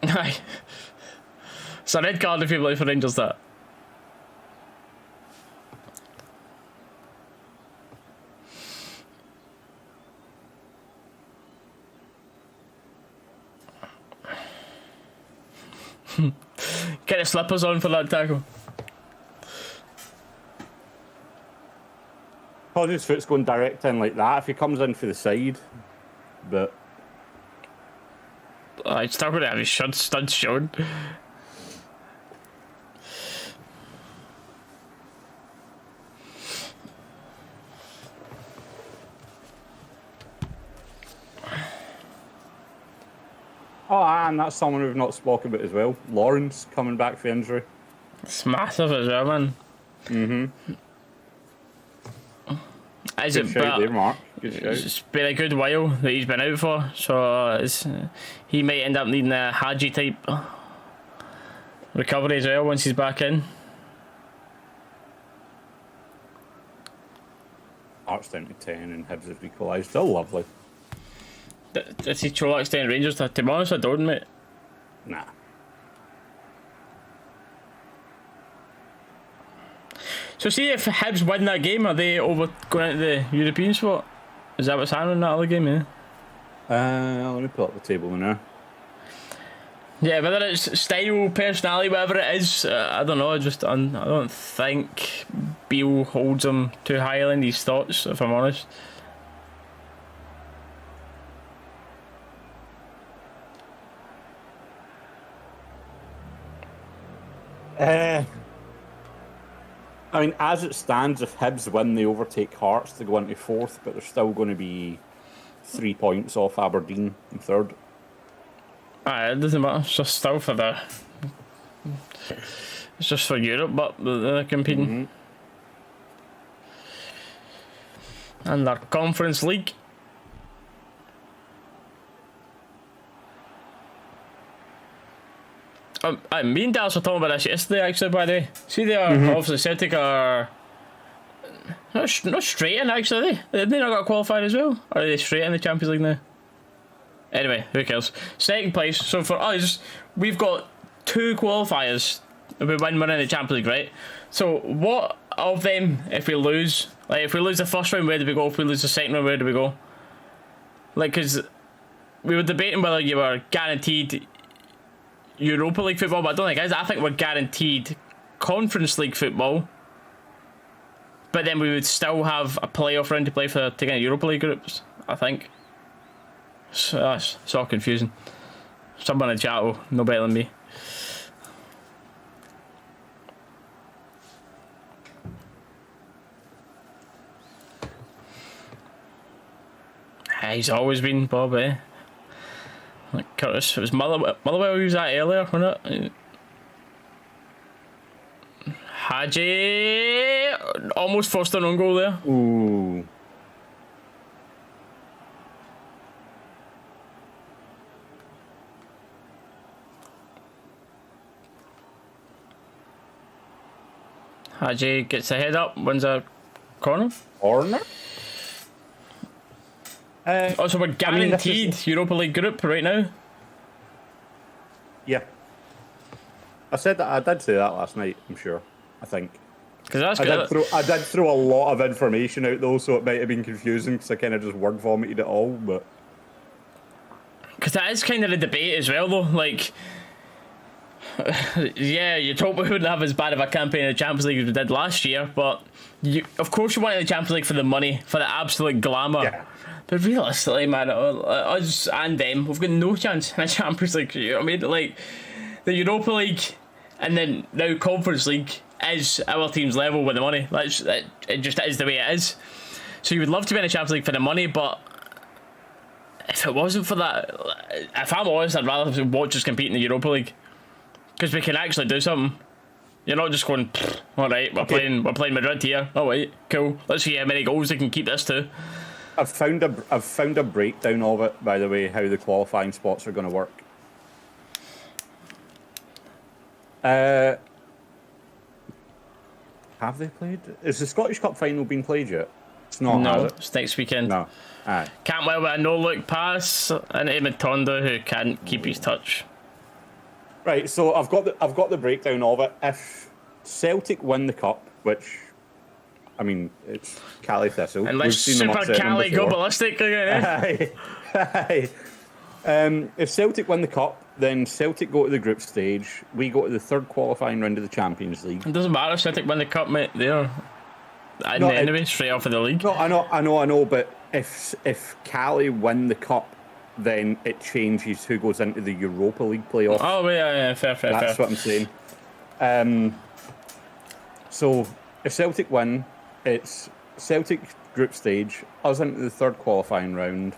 [SPEAKER 1] Aye. It's a red card if you play for Rangers, that. Get the slippers on for that tackle.
[SPEAKER 2] Probably his foot's going direct in like that if he comes in for the side. But
[SPEAKER 1] I'd start with to have his studs shown.
[SPEAKER 2] Oh, and that's someone we've not spoken about as well. Lawrence coming back for injury.
[SPEAKER 1] It's massive as well, man.
[SPEAKER 2] Mm-hmm.
[SPEAKER 1] Is
[SPEAKER 2] Good
[SPEAKER 1] it?
[SPEAKER 2] shout there, Mark. Good shout.
[SPEAKER 1] It's been a good while that he's been out for, so he might end up needing a Hadji type recovery as well once he's back in.
[SPEAKER 2] Arts down to 10 and Hibs have equalised. Still lovely.
[SPEAKER 1] Does he throw extend Rangers? To be honest, I don't, mate.
[SPEAKER 2] Nah.
[SPEAKER 1] So see if Hibs win that game, are they over going into the European spot? Is that what's happening in that other game, yeah?
[SPEAKER 2] Let me pull up the table now.
[SPEAKER 1] Yeah, whether it's style, personality, whatever it is, I don't know. I don't think Beale holds him too highly in these thoughts, if I'm honest.
[SPEAKER 2] I mean, as it stands, if Hibs win, they overtake Hearts to go into fourth, but they're still going to be 3 points off Aberdeen in third.
[SPEAKER 1] It doesn't matter. It's just still for the. It's just for Europe, but they're competing. Mm-hmm. And their Conference League. Me and Dalus were talking about this yesterday, actually, by the way. See, they are obviously Celtic are not straight in, actually. They not got qualified as well? Or are they straight in the Champions League now? Anyway, who cares? Second place. So for us, we've got 2 qualifiers. If we win, we're in the Champions League, right? So what of them, if we lose? Like, if we lose the first round, where do we go? If we lose the second round, where do we go? Like, because we were debating whether you were guaranteed Europa League football, but I don't think it is. I think we're guaranteed Conference League football, but then we would still have a playoff round to play for to get Europa League groups, I think. So it's all confusing. Someone in the chat will know better than me. He's always been Bob, eh? Like Curtis, it was Motherwell who was at earlier, wasn't it? Hadji almost forced an own goal there.
[SPEAKER 2] Ooh.
[SPEAKER 1] Hadji gets a head up, wins a corner.
[SPEAKER 2] Corner?
[SPEAKER 1] Also, we're guaranteed Europa League group right now.
[SPEAKER 2] Yeah. I did say that last night, I'm sure. I think.
[SPEAKER 1] Because that's good.
[SPEAKER 2] I did throw a lot of information out though, so it might have been confusing because I kind of just word vomited it all, but.
[SPEAKER 1] Because that is kind of the debate as well, though. Like, yeah, you'd hope we wouldn't have as bad of a campaign in the Champions League as we did last year, but of course you want the Champions League for the money, for the absolute glamour. Yeah. But realistically, man, us and them, we've got no chance in the Champions League. You know what I mean? Like, the Europa League and then now Conference League is our team's level with the money. It just is the way it is. So you would love to be in the Champions League for the money, but if it wasn't for that, if I'm honest, I'd rather watch us compete in the Europa League because we can actually do something. You're not just going, all right, we're playing Madrid here. Oh wait, cool. Let's see how many goals they can keep this to.
[SPEAKER 2] I've found a breakdown of it, by the way, how the qualifying spots are going to work. Have they played? Is the Scottish Cup final been played yet? It's not.
[SPEAKER 1] No,
[SPEAKER 2] has it?
[SPEAKER 1] it's next weekend.
[SPEAKER 2] No. Aye.
[SPEAKER 1] Can't well with a no-look pass into Matondo, who can't keep his touch.
[SPEAKER 2] Right, so I've got the breakdown of it. If Celtic win the cup, which, I mean, it's Cali Thistle.
[SPEAKER 1] And let's Super Cali go ballistic again.
[SPEAKER 2] Aye. If Celtic win the cup, then Celtic go to the group stage. We go to the third qualifying round of the Champions League.
[SPEAKER 1] It doesn't matter if Celtic win the cup, mate. They're anyway straight off of the league.
[SPEAKER 2] No, I know. But if Cali win the cup, then it changes who goes into the Europa League playoff.
[SPEAKER 1] Oh yeah, fair.
[SPEAKER 2] That's what I'm saying. So if Celtic win, it's Celtic group stage, us into the third qualifying round.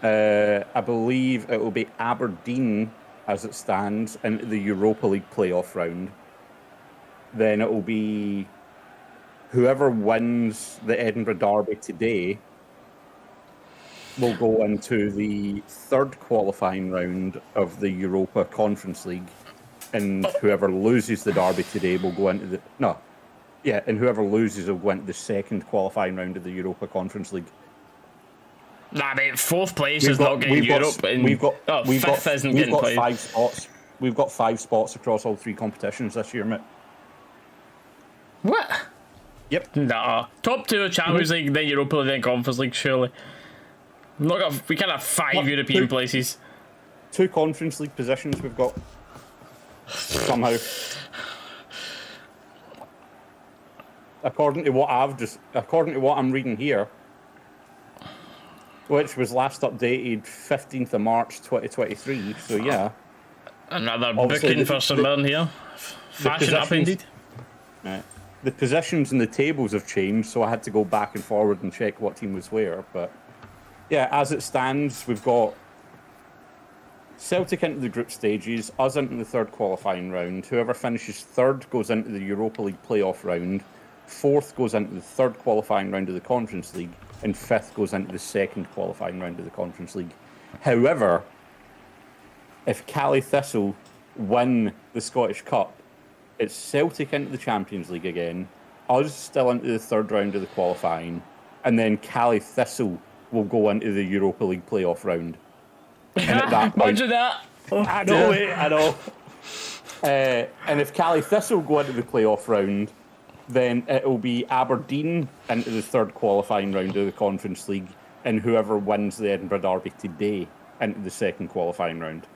[SPEAKER 2] I believe it will be Aberdeen as it stands into the Europa League playoff round. Then it will be whoever wins the Edinburgh Derby today will go into the third qualifying round of the Europa Conference League, and whoever loses the Derby today will go into the and whoever loses will go into the second qualifying round of the Europa Conference League.
[SPEAKER 1] Nah, mate, fourth place is not getting Europe. Fifth isn't getting played.
[SPEAKER 2] 5 spots. We've got 5 spots across all 3 competitions this year, mate.
[SPEAKER 1] What?
[SPEAKER 2] Yep.
[SPEAKER 1] Nah. Top 2 of Champions League, then Europa League, then Conference League, surely. We can't have 5 European places.
[SPEAKER 2] 2 Conference League positions we've got. Somehow. According to what I'm reading here, which was last updated 15th of March 2023, so yeah.
[SPEAKER 1] Another booking for St Mirren here. Fashion up indeed.
[SPEAKER 2] The positions and the tables have changed, so I had to go back and forward and check what team was where. But yeah, as it stands, we've got Celtic into the group stages, us into the third qualifying round. Whoever finishes third goes into the Europa League playoff round. Fourth goes into the third qualifying round of the Conference League, and fifth goes into the second qualifying round of the Conference League. However, if Cali Thistle win the Scottish Cup, it's Celtic into the Champions League again, us still into the third round of the qualifying, and then Cali Thistle will go into the Europa League playoff round. And at that point,
[SPEAKER 1] imagine that.
[SPEAKER 2] I know. And if Cali Thistle go into the playoff round, then it'll be Aberdeen into the third qualifying round of the Conference League, and whoever wins the Edinburgh Derby today into the second qualifying round.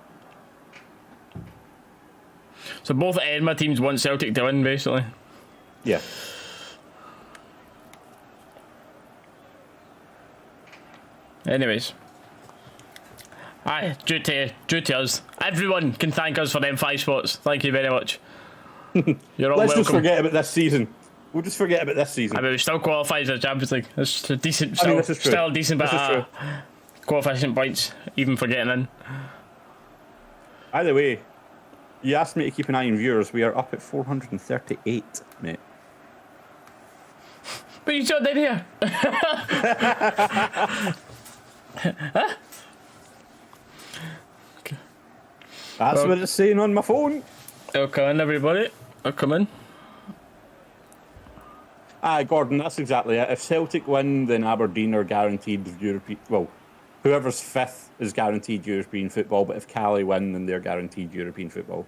[SPEAKER 1] So both Edinburgh teams want Celtic to win, basically.
[SPEAKER 2] Yeah.
[SPEAKER 1] Anyways. Aye, due to us. Everyone can thank us for them 5 spots. Thank you very much. You're all
[SPEAKER 2] Let's
[SPEAKER 1] welcome.
[SPEAKER 2] just forget about this season. We'll just forget about this season.
[SPEAKER 1] I mean, we still qualified for the Champions League. It's a decent,
[SPEAKER 2] this is true.
[SPEAKER 1] still a decent bit of coefficient points, even for getting in.
[SPEAKER 2] Either way, you asked me to keep an eye on viewers. We are up at 438, mate.
[SPEAKER 1] But you not in here. Huh? Okay.
[SPEAKER 2] That's what it's saying on my phone.
[SPEAKER 1] It'll come in, everybody. It'll come in.
[SPEAKER 2] Aye, Gordon, that's exactly it. If Celtic win, then Aberdeen are guaranteed European. Well, whoever's fifth is guaranteed European football, but if Cali win, then they're guaranteed European football.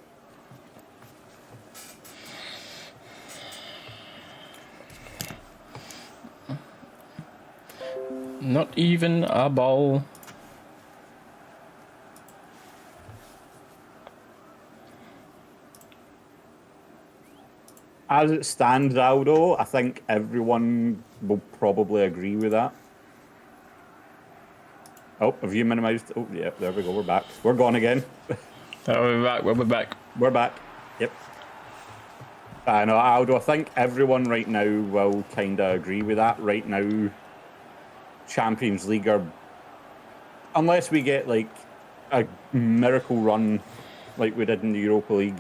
[SPEAKER 1] Not even a ball.
[SPEAKER 2] As it stands, Aldo, I think everyone will probably agree with that. Oh, have you minimised? Oh, yeah, there we go. We're back. We're gone again.
[SPEAKER 1] We'll be back. We'll be back.
[SPEAKER 2] We're back. Yep. I know, Aldo, I think everyone right now will kind of agree with that. Right now, Champions League are... Unless we get, like, a miracle run like we did in the Europa League,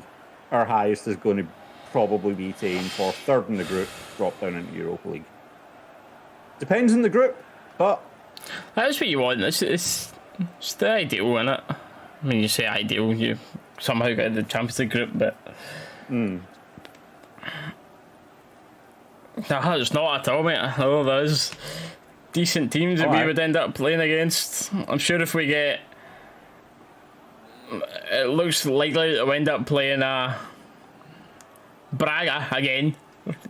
[SPEAKER 2] our highest is going to probably be to aim for third in the group, drop down into Europa League. Depends on the group, but...
[SPEAKER 1] That's what you want. It's the ideal, isn't it? I mean, you say ideal, you somehow get the Champions League group, but...
[SPEAKER 2] Mm.
[SPEAKER 1] Nah, it's not at all, mate. Oh, there's decent teams that we would end up playing against. I'm sure if we get... It looks likely that we'll end up playing Braga again,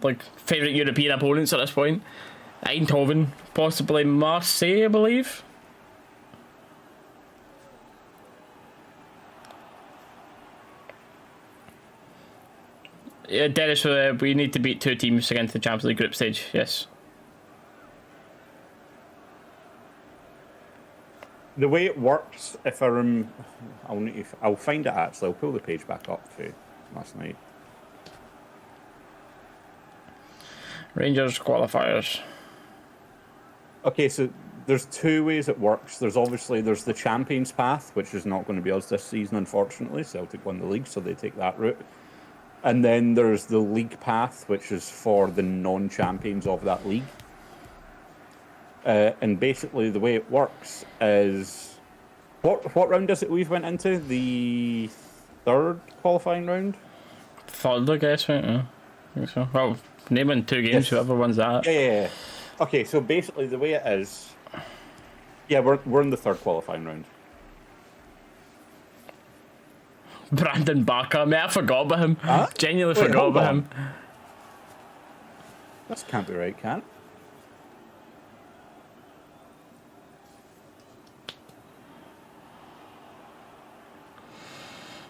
[SPEAKER 1] like favourite European opponents at this point. Eindhoven, possibly Marseille, I believe. Yeah, Dalus, we need to beat 2 teams to get into the Champions League group stage, yes.
[SPEAKER 2] The way it works, if I I'll find it actually. I'll pull the page back up for last night.
[SPEAKER 1] Rangers qualifiers.
[SPEAKER 2] Okay, so there's two ways it works. There's the Champions Path, which is not going to be us this season, unfortunately. Celtic won the league, so they take that route. And then there's the League Path, which is for the non-champions of that league. And basically, the way it works is, what round is it we've went into? The third qualifying round.
[SPEAKER 1] Third, I guess, right? Yeah. I think so. Well, naming 2 games, whoever wins that.
[SPEAKER 2] Yeah. Okay, so basically, the way it is, we're in the third qualifying round.
[SPEAKER 1] Brandon Barker, mate, I forgot about him.
[SPEAKER 2] Huh?
[SPEAKER 1] Genuinely forgot about him.
[SPEAKER 2] This can't be right, can it?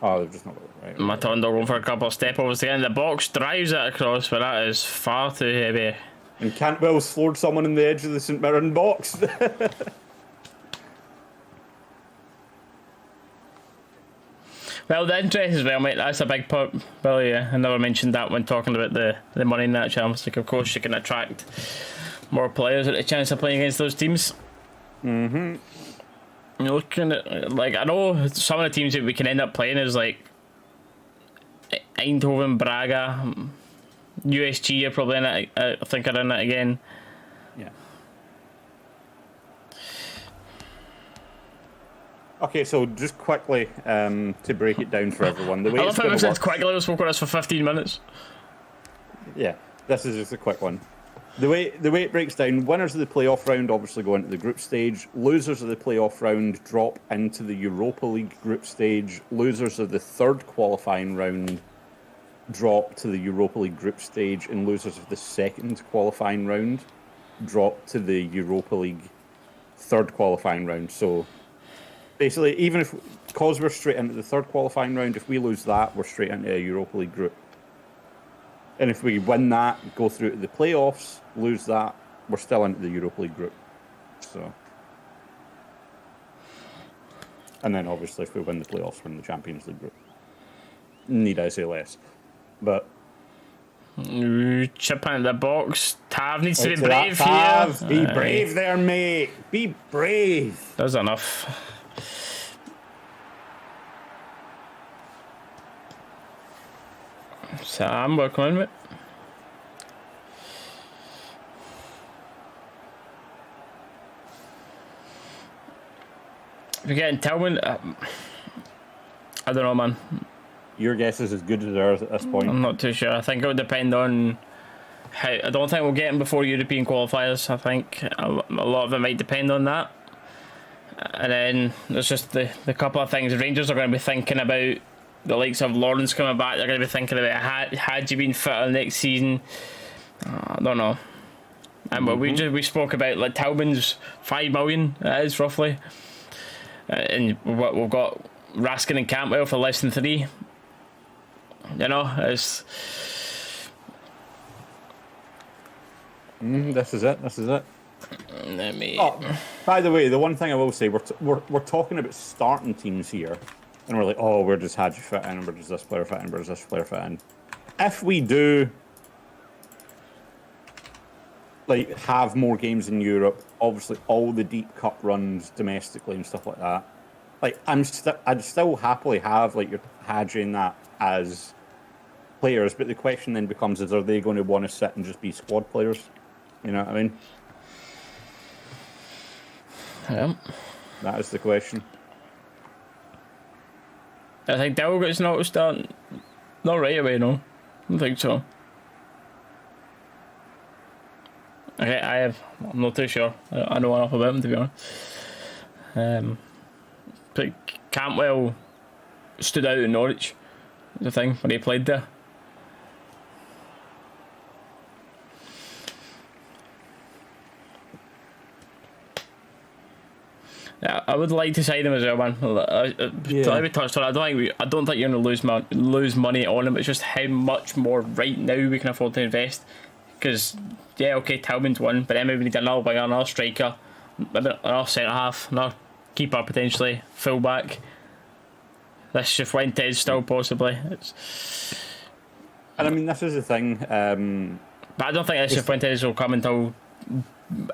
[SPEAKER 2] Oh, they've just not got it right.
[SPEAKER 1] Matondo going for a couple of step overs to get in the box, drives it across, but that is far too heavy.
[SPEAKER 2] And Cantwell's floored someone in the edge of the St Mirren box.
[SPEAKER 1] Well, the interest as well, mate, that's a big part. Well, yeah, I never mentioned that when talking about the money in that Champions League. Of course, you can attract more players at the chance of playing against those teams.
[SPEAKER 2] Mm-hmm.
[SPEAKER 1] You're looking at, like, I know some of the teams that we can end up playing is like Eindhoven, Braga, USG are probably in it. I think are in it again.
[SPEAKER 2] Yeah. Okay, so just quickly to break it down for everyone. The way
[SPEAKER 1] I love how we've said quickly, we've spoken on this for 15 minutes.
[SPEAKER 2] Yeah, this is just a quick one. The way it breaks down, winners of the playoff round obviously go into the group stage. Losers of the playoff round drop into the Europa League group stage. Losers of the third qualifying round drop to the Europa League group stage, and losers of the second qualifying round drop to the Europa League third qualifying round. So basically, even if, because we're straight into the third qualifying round, if we lose that, we're straight into a Europa League group. And if we win that, go through to the playoffs, lose that, we're still into the Europa League group. So, and then obviously if we win the playoffs, we're in the Champions League group. Need I say less? But
[SPEAKER 1] chip into the box. Tav needs to be brave
[SPEAKER 2] Tav,
[SPEAKER 1] here.
[SPEAKER 2] Be brave there, mate. Be brave.
[SPEAKER 1] That's enough. So I'm working on it. If you're getting Tillman, I don't know, man.
[SPEAKER 2] Your guess is as good as ours at this point.
[SPEAKER 1] I'm not too sure. I think it would depend on how. I don't think we'll get him before European qualifiers. I think a lot of it might depend on that. And then there's just the couple of things Rangers are going to be thinking about. The likes of Lawrence coming back, they're going to be thinking about had you been fitter next season. I don't know. And we spoke about like Tillman's 5 million. It is roughly, and we've got Raskin and Cantwell for less than 3. You know, it's.
[SPEAKER 2] This is it.
[SPEAKER 1] Let me.
[SPEAKER 2] Oh, by the way, the one thing I will say, we're talking about starting teams here. And we're like, oh, where does Hadji fit in? Where does this player fit in? Where does this player fit in? If we do, like, have more games in Europe, obviously all the deep cup runs domestically and stuff like that, like, I'd still happily have, like, your Hadji and that as players, but the question then becomes, are they going to want to sit and just be squad players? You know what I mean?
[SPEAKER 1] Yeah.
[SPEAKER 2] That is the question.
[SPEAKER 1] I think Delegate's not starting. Not right away, no. I don't think so. Okay, I'm not too sure. I know enough about him, to be honest. But Cantwell stood out in Norwich, the thing, when he played there. Yeah, I would like to sign him as well, man. Let me touch on it. I don't think you're going to lose money on him. It's just how much more right now we can afford to invest. Because yeah, okay, Tillman's one, but then maybe we need another winger, another striker, another centre half, another keeper potentially, full back. This Cifuentes still possibly.
[SPEAKER 2] And I mean, this is the thing.
[SPEAKER 1] But I don't think this Cifuentes will come until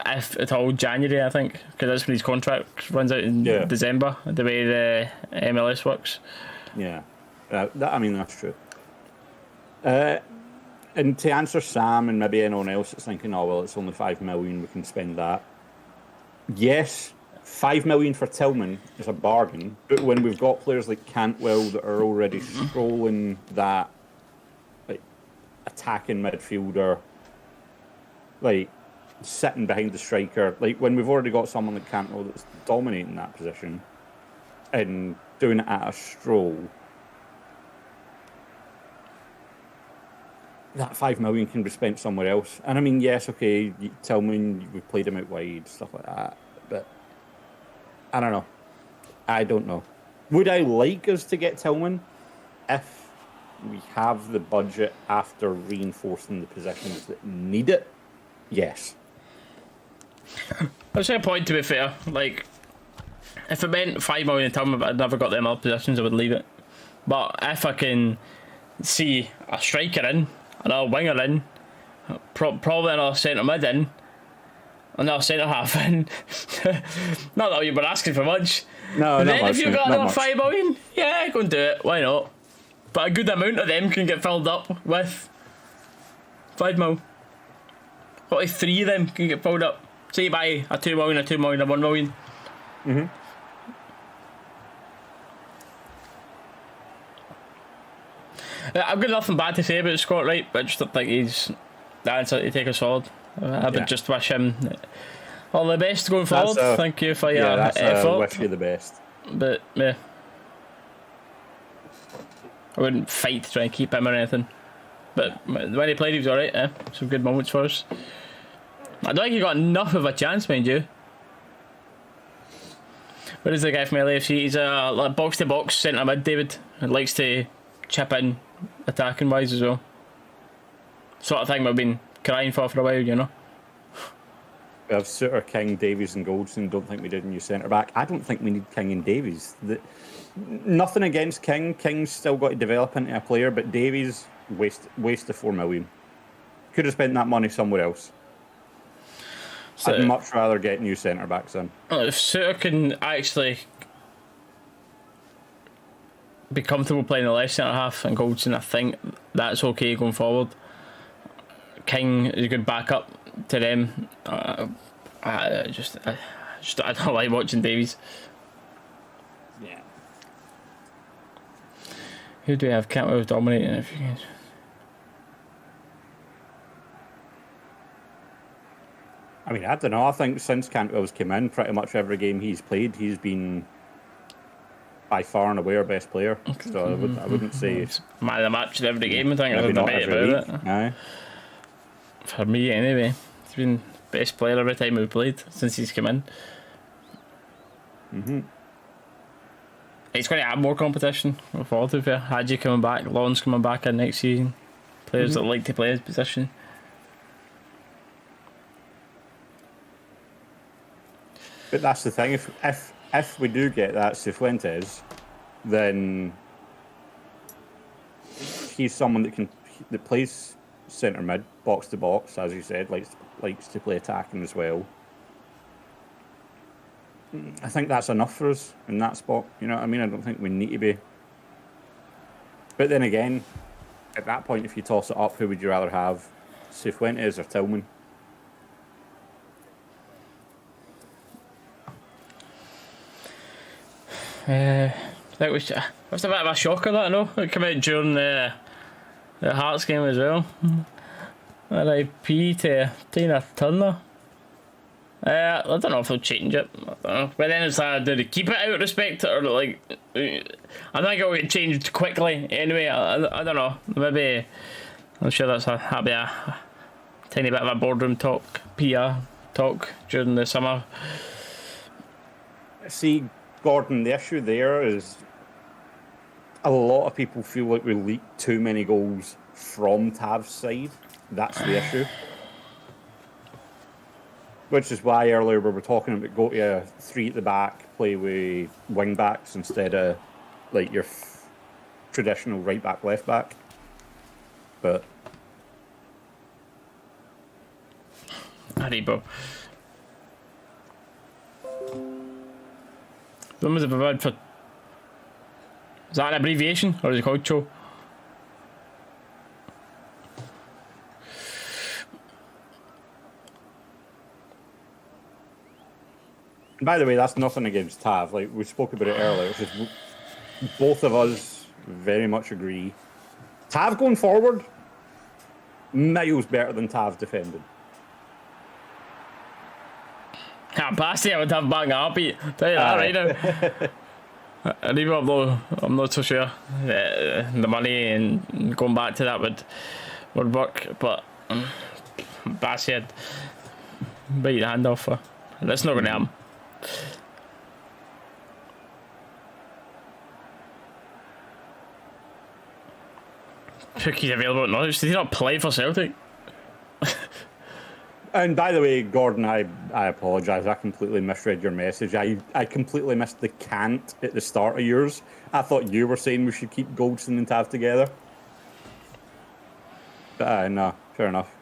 [SPEAKER 1] if at all, January, I think, because that's when his contract runs out in December, the way the MLS works.
[SPEAKER 2] Yeah, that's true. And to answer Sam and maybe anyone else that's thinking, oh, well, it's only 5 million, we can spend that. Yes, 5 million for Tillman is a bargain, but when we've got players like Cantwell that are already strolling that like attacking midfielder, like sitting behind the striker, like when we've already got someone like Cantwell that's dominating that position and doing it at a stroll, that 5 million can be spent somewhere else. And I mean, yes, okay, Tillman, we played him out wide, stuff like that, but I don't know. Would I like us to get Tillman if we have the budget after reinforcing the positions that need it? Yes.
[SPEAKER 1] That's a point, to be fair. Like, if it meant 5 million in Tillman, but I'd never got them other positions, I would leave it. But if I can see a striker in, another winger in, probably another centre mid in, another centre half in. Not that you were asking for much.
[SPEAKER 2] No,
[SPEAKER 1] but
[SPEAKER 2] not
[SPEAKER 1] then
[SPEAKER 2] much,
[SPEAKER 1] if you've got
[SPEAKER 2] not
[SPEAKER 1] another
[SPEAKER 2] much.
[SPEAKER 1] 5 million, yeah, go and do it. Why not? But a good amount of them can get filled up with 5 mil. Probably 3 of them can get filled up. Say you buy a 2 million, a 2 million, a 1 million.
[SPEAKER 2] Mm-hmm.
[SPEAKER 1] I've got nothing bad to say about Scott Wright, but I just don't think he's the answer to take us forward. I would just wish him all the best going forward. Thank you for your effort.
[SPEAKER 2] Wish you the best.
[SPEAKER 1] But yeah, I wouldn't fight to try and keep him or anything. But when he played, he was alright. Some good moments for us. I don't think he got enough of a chance, mind you. Where is the guy from LAFC? He's a box to box centre mid, David, and likes to chip in attacking wise as well. Sort of thing we've been crying for a while, you know.
[SPEAKER 2] We have Suter, King, Davies and Goldson. Don't think we did a new centre back. I don't think we need King and Davies. Nothing against King. King's still got to develop into a player, but Davies, waste of 4 million. Could have spent that money somewhere else. So, I'd much rather get new centre backs in.
[SPEAKER 1] If Suter can actually be comfortable playing the left centre half and Goldson, I think that's okay going forward. King is a good backup to them. I don't like watching Davies.
[SPEAKER 2] Yeah.
[SPEAKER 1] Who do we have? Cantwell dominating a few games.
[SPEAKER 2] I mean, I don't know. I think since Cantwell's come in, pretty much every game he's played, he's been by far and away our best player. So I wouldn't say
[SPEAKER 1] man of the match in every game. I think I've
[SPEAKER 2] not
[SPEAKER 1] debate
[SPEAKER 2] every
[SPEAKER 1] about
[SPEAKER 2] week.
[SPEAKER 1] it.
[SPEAKER 2] Aye.
[SPEAKER 1] For me, anyway, he's been best player every time we've played since he's come in.
[SPEAKER 2] Mm-hmm.
[SPEAKER 1] He's going to add more competition. We're forward to fair. Hadji coming back, Lawrence coming back in next season. Players that like to play his position.
[SPEAKER 2] But that's the thing. If we do get that Cifuentes, then he's someone that plays centre mid, box to box, as you said, likes to play attacking as well. I think that's enough for us in that spot. You know what I mean? I don't think we need to be. But then again, at that point, if you toss it up, who would you rather have, Cifuentes or Tillman?
[SPEAKER 1] That was a bit of a shocker, that I know. It came out during the Hearts game as well. RIP to Tina Turner. I don't know if they'll change it. I don't know. But then it's do they keep it out of respect or like? I think it'll get changed quickly anyway. I don't know. Maybe I'm sure that'll be a tiny bit of a boardroom talk, PR talk during the summer.
[SPEAKER 2] See, Gordon, the issue there is a lot of people feel like we leaked too many goals from Tav's side. That's the issue. Which is why earlier we were talking about go to a 3 at the back, play with wing backs instead of like your traditional right back, left back. But
[SPEAKER 1] Haribo. When was it prepared for? Is that an abbreviation or is it called Cho?
[SPEAKER 2] By the way, that's nothing against Tav. Like we spoke about it earlier. It's just both of us very much agree. Tav going forward, miles better than Tav defending.
[SPEAKER 1] Capacity, I would have bang happy. Tell you that right now. And even although I'm not so sure the money and going back to that would work, but Bassy had bite the hand off her. That's not going to happen. Cookie's available at Norwich. Did he not play for Celtic?
[SPEAKER 2] And by the way, Gordon, I apologise. I completely misread your message. I completely missed the can't at the start of yours. I thought you were saying we should keep Goldson and Tav together. But no, fair enough.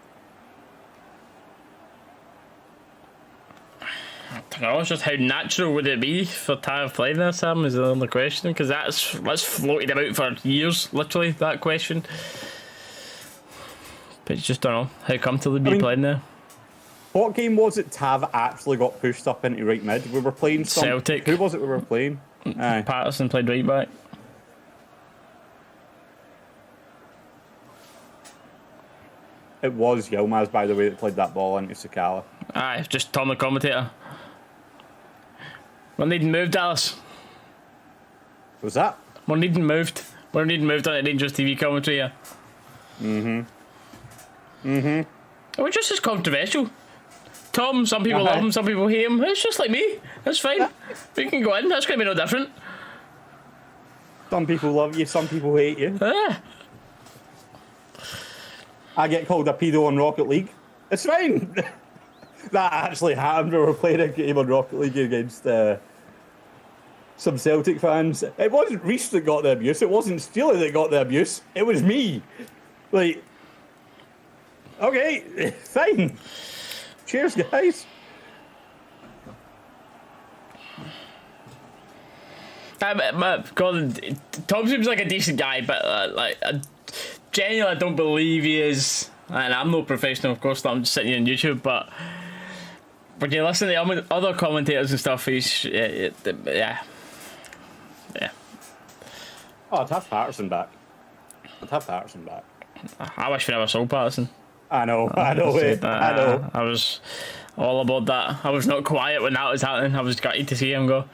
[SPEAKER 1] I don't know, it's just how natural would it be for Tav playing this, Sam, is the only question, because that's floated about for years, literally, that question. But you just don't know how comfortable he'd be playing there.
[SPEAKER 2] What game was it Tav actually got pushed up into right mid? We were playing
[SPEAKER 1] Celtic.
[SPEAKER 2] Who was it we were playing?
[SPEAKER 1] Patterson played right back.
[SPEAKER 2] It was Yilmaz, by the way, that played that ball into Sakala.
[SPEAKER 1] Aye, just Tom the commentator. We're needing moved, Dallas.
[SPEAKER 2] Was that?
[SPEAKER 1] We're needing moved. We're needing moved on a Rangers TV commentary here. We're just as controversial. Tom, some people love him, some people hate him. It's just like me. That's fine. We can go in. That's going to be no different.
[SPEAKER 2] Some people love you, some people hate you. I get called a pedo on Rocket League. It's fine. That actually happened. We were playing a game on Rocket League against some Celtic fans. It wasn't Reece that got the abuse. It wasn't Steely that got the abuse. It was me. Like, okay, fine. Cheers, guys.
[SPEAKER 1] God, Tom seems like a decent guy, but genuinely, I don't believe he is. And I'm no professional, of course. I'm just sitting here on YouTube, but when you listen to other commentators and stuff, he's yeah.
[SPEAKER 2] Oh, I'd have Patterson back.
[SPEAKER 1] I wish we never saw Patterson.
[SPEAKER 2] I know. I know.
[SPEAKER 1] I was all about that. I was not quiet when that was happening. I was gutted to see him go.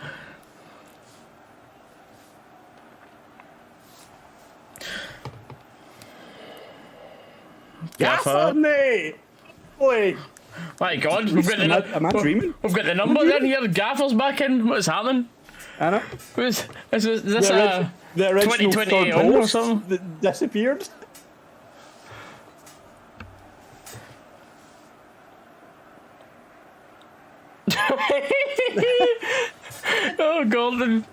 [SPEAKER 2] Gas on me! Boy!
[SPEAKER 1] My God, we've got
[SPEAKER 2] Am I dreaming?
[SPEAKER 1] We've got the numbers in here. Gaffer's back in. What's happening?
[SPEAKER 2] I know.
[SPEAKER 1] Is this
[SPEAKER 2] The original
[SPEAKER 1] 2020
[SPEAKER 2] third
[SPEAKER 1] or
[SPEAKER 2] host
[SPEAKER 1] something?
[SPEAKER 2] that disappeared.
[SPEAKER 1] Oh, Golden.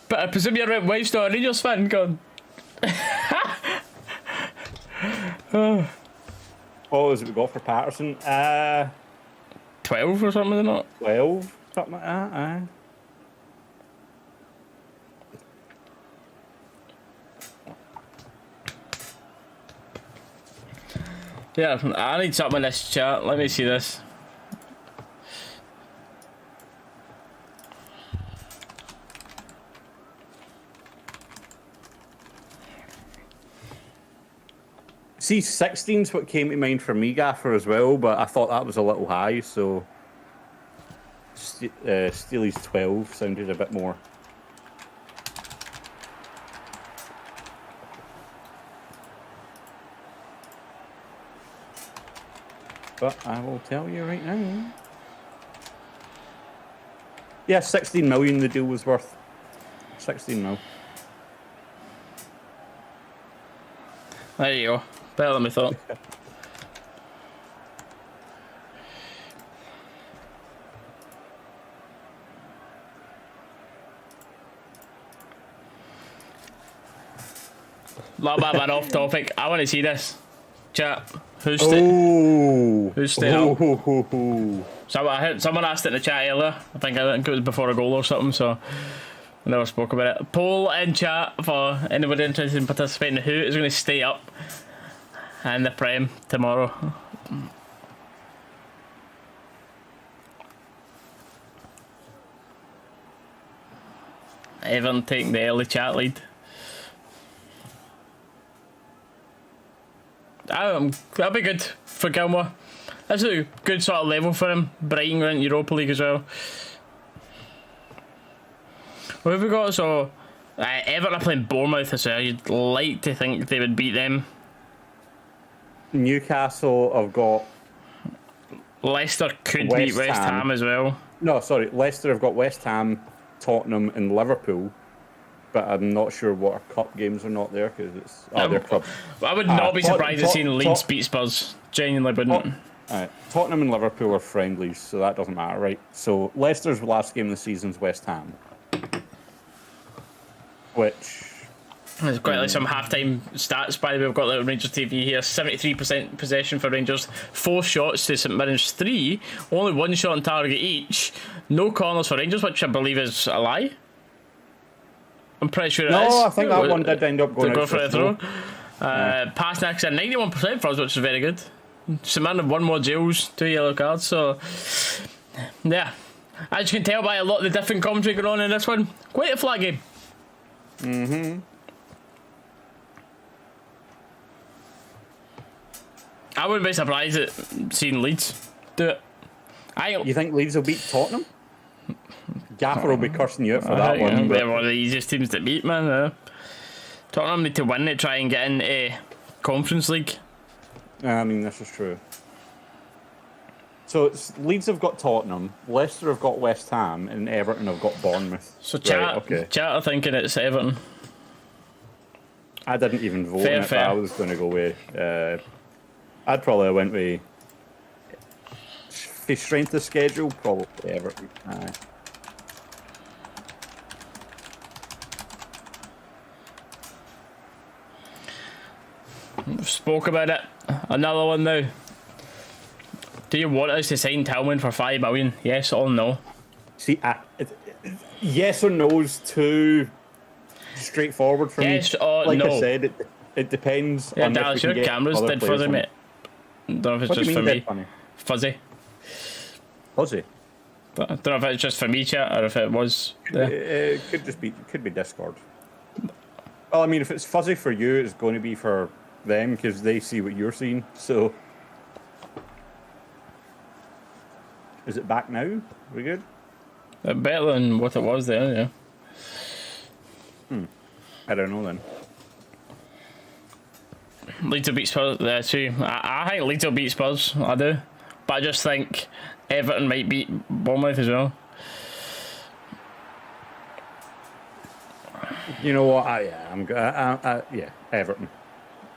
[SPEAKER 1] But I presume your wife's not a Rangers fan, Gordon.
[SPEAKER 2] What was it we got for Patterson?
[SPEAKER 1] 12 or something, is it not?
[SPEAKER 2] 12, something like that. Aye.
[SPEAKER 1] Yeah, I need something in this chat. Let me see this.
[SPEAKER 2] See, 16's what came to mind for me, Gaffer, as well, but I thought that was a little high, so Steely's 12 sounded a bit more. But I will tell you right now. Yeah, 16 million the deal was worth. 16 mil.
[SPEAKER 1] There you go. Better than we thought. little bit of an off topic. I want to see this. Chat. Who's staying up? So I heard someone asked it in the chat earlier. I think it was before a goal or something, so I never spoke about it. Poll in chat for anybody interested in participating. Who is going to stay up in the Prem tomorrow? Everyone taking the early chat lead. That'll be good for Gilmore. That's a good sort of level for him. Brighton going into Europa League as well. What have we got? So, Everton are playing Bournemouth as well. You'd like to think they would beat them.
[SPEAKER 2] Newcastle have got...
[SPEAKER 1] Leicester could beat West Ham as well.
[SPEAKER 2] No, sorry. Leicester have got West Ham, Tottenham and Liverpool. But I'm not sure what our cup games are not there because it's their club.
[SPEAKER 1] I would not be surprised to see Leeds beat Spurs. Genuinely wouldn't.
[SPEAKER 2] Tottenham and Liverpool are friendlies, so that doesn't matter, right? So Leicester's last game of the season is West Ham, which
[SPEAKER 1] there's quite like some half-time stats. By the way, we've got like Rangers TV here. 73% possession for Rangers, 4 shots to St Mirren's 3, only 1 shot on target each. No corners for Rangers, which I believe is a lie. I'm pretty sure it is.
[SPEAKER 2] No, I think that one did end up going out
[SPEAKER 1] for a throw. Pass next at 91% for us, which is very good. St Mirren have 1 more jails, 2 yellow cards, so yeah. As you can tell by a lot of the different commentary going on in this one, quite a flat game. I wouldn't be surprised at seeing Leeds do it.
[SPEAKER 2] You think Leeds will beat Tottenham? Gaffer will be cursing you out for that one.
[SPEAKER 1] They're one of the easiest teams to beat, man. Tottenham need to win to try and get into Conference League.
[SPEAKER 2] I mean, this is true. So Leeds have got Tottenham, Leicester have got West Ham, and Everton have got Bournemouth.
[SPEAKER 1] So chat are thinking it's Everton.
[SPEAKER 2] I didn't even vote on it, but I was going to go with... I'd probably went with... strength of schedule, probably Everton.
[SPEAKER 1] Spoke about it. Another one now. Do you want us to sign Tillman for 5 million? Yes or no?
[SPEAKER 2] See, yes or no is too straightforward for me.
[SPEAKER 1] Yes or
[SPEAKER 2] like
[SPEAKER 1] no?
[SPEAKER 2] I said, it depends.
[SPEAKER 1] Yeah,
[SPEAKER 2] on
[SPEAKER 1] Dalus, your cameras dead fuzzy, mate. Don't know if it's just for me. Fuzzy.
[SPEAKER 2] Fuzzy.
[SPEAKER 1] Don't know if it's just for me, chat, or if it was.
[SPEAKER 2] It could be Discord. Well, I mean, if it's fuzzy for you, it's going to be for them because they see what you're seeing. So, is it back now? Are we good?
[SPEAKER 1] Better than what it was there, yeah.
[SPEAKER 2] I don't know then.
[SPEAKER 1] Leeds will beat Spurs there too. I think Leeds will beat Spurs. I do, but I just think Everton might beat Bournemouth as well.
[SPEAKER 2] You know what? Yeah, Everton.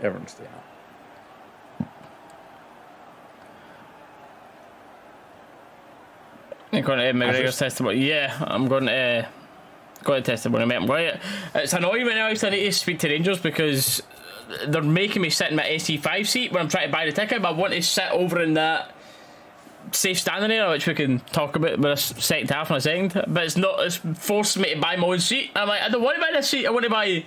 [SPEAKER 2] Everton's staying up.
[SPEAKER 1] You're going to McGregor's testimony. Yeah, I'm going to testimony, mate. I'm going to. It's annoying right now. I need to speak to Rangers because they're making me sit in my SC5 seat when I'm trying to buy the ticket, but I want to sit over in that safe standing area, which we can talk about with a second half in a second. But it's forcing me to buy my own seat. I'm like, I don't want to buy this seat. I want to buy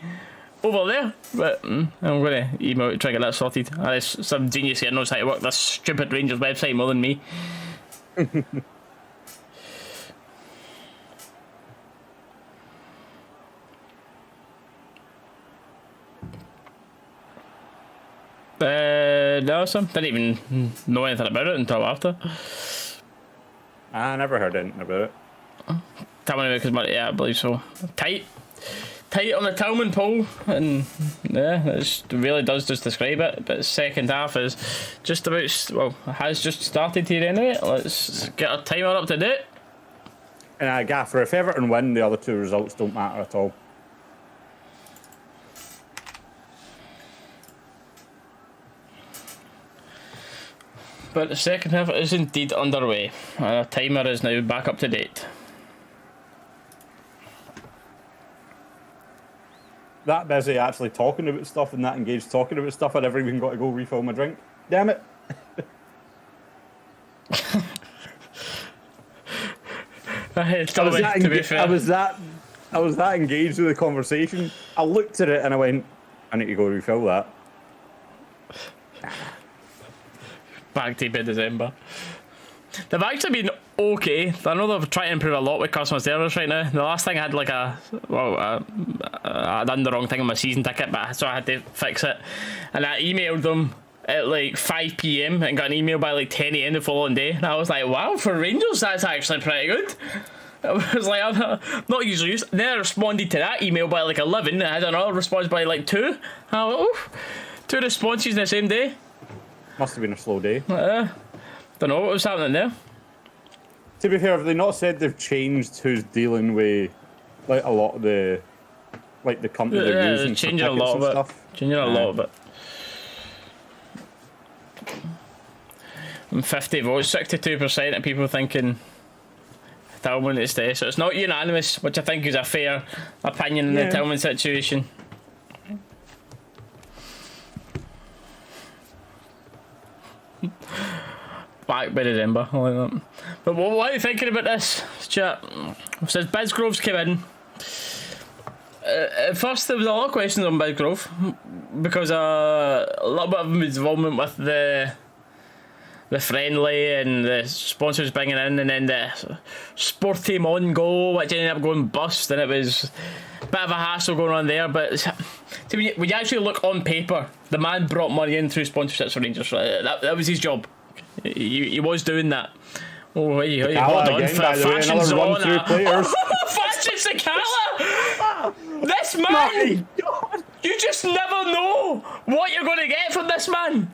[SPEAKER 1] over there. But I'm going to email to try to get that sorted. There's some genius here knows how to work this stupid Rangers website more than me. No, some didn't even know anything about it until after.
[SPEAKER 2] I never heard anything about it.
[SPEAKER 1] Tillman because yeah, I believe so. Tight on the Tillman poll, and yeah, it really does just describe it. But second half is just about has just started here anyway. Let's get our timer up to date.
[SPEAKER 2] And Gaffer, if Everton win, the other 2 results don't matter at all.
[SPEAKER 1] But the second half is indeed underway. Our timer is now back up to date.
[SPEAKER 2] that busy actually talking about stuff and that engaged talking about stuff, I never even got to go refill my drink. Damn it. I was that engaged with the conversation. I looked at it and I went, I need to go refill that.
[SPEAKER 1] Back to December. They've actually been okay. I know they're trying to improve a lot with customer service right now. The last thing I had I'd done the wrong thing on my season ticket, so I had to fix it. And I emailed them at like 5 PM and got an email by like 10 AM the following day. And I was like, wow, for Rangers, that's actually pretty good. I was like, I'm not usually used. Then I responded to that email by like 11 and I had another response by like 2. Two responses in the same day.
[SPEAKER 2] Must have been a slow day.
[SPEAKER 1] Don't know what was happening there.
[SPEAKER 2] To be fair, have they not said they've changed who's dealing with like a lot of the company they're using?
[SPEAKER 1] Changing a lot of it. Changing a lot of it. And 50 votes, 62% of people thinking Tillman to stay. So it's not unanimous, which I think is a fair opinion in the Tillman situation. Back by December, I like that. But what are you thinking about this, chat? Since Bisgrove's came in, at first there was a lot of questions on Bisgrove because a little bit of his involvement with the friendly and the sponsors bringing in, and then the sport team on goal, which ended up going bust, and it was a bit of a hassle going on there. But when you actually look on paper, the man brought money in through sponsorships for Rangers. That was his job. He was doing that. Oh, hey, hold on. Fashion's on. Fashion Sakala! This man! You just never know what you're going to get from this man.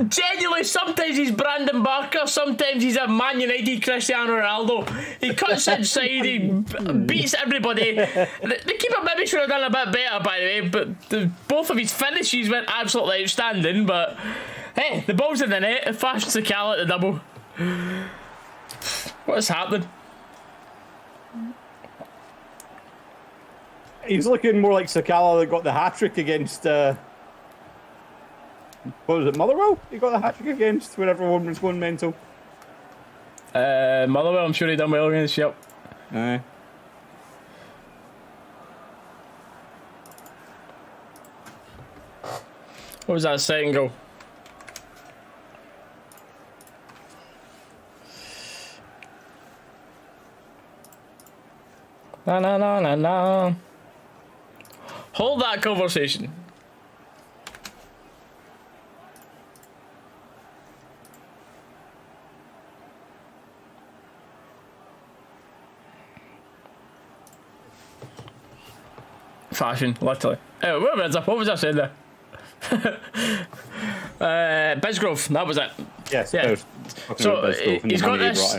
[SPEAKER 1] Genuinely, sometimes he's Brandon Barker, sometimes he's a Man United Cristiano Ronaldo. He cuts inside, he beats everybody. The keeper maybe should have done a bit better, by the way, but both of his finishes went absolutely outstanding. But hey, the ball's in the net. Fashion Sakala at the double. What is happening?
[SPEAKER 2] He's looking more like Sakala that got the hat-trick against... what was it, Motherwell? He got the hat-trick against when everyone was going mental.
[SPEAKER 1] Motherwell, I'm sure he done well against, yep.
[SPEAKER 2] Aye.
[SPEAKER 1] What was that second goal? Na. Hold that conversation. Fashion, literally. What was I saying there? Bisgrove, that was it.
[SPEAKER 2] Yes,
[SPEAKER 1] yeah. So he's got this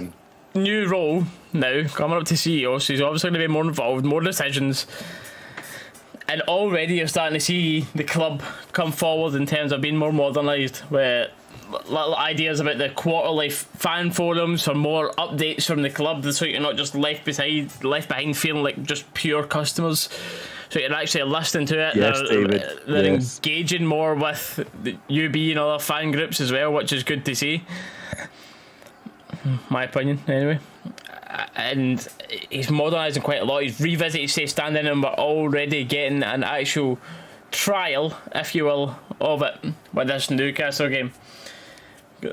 [SPEAKER 1] new role now, coming up to CEO, so he's obviously going to be more involved, more decisions. And already you're starting to see the club come forward in terms of being more modernised, with little ideas about the quarterly fan forums for more updates from the club, so you're not just left behind feeling like just pure customers. So you're actually listening to it.
[SPEAKER 2] Yes,
[SPEAKER 1] they're engaging more with the UB and other fan groups as well, which is good to see. My opinion, anyway. And he's modernising quite a lot. He's revisited safe standing, and we're already getting an actual trial, if you will, of it with this Newcastle game.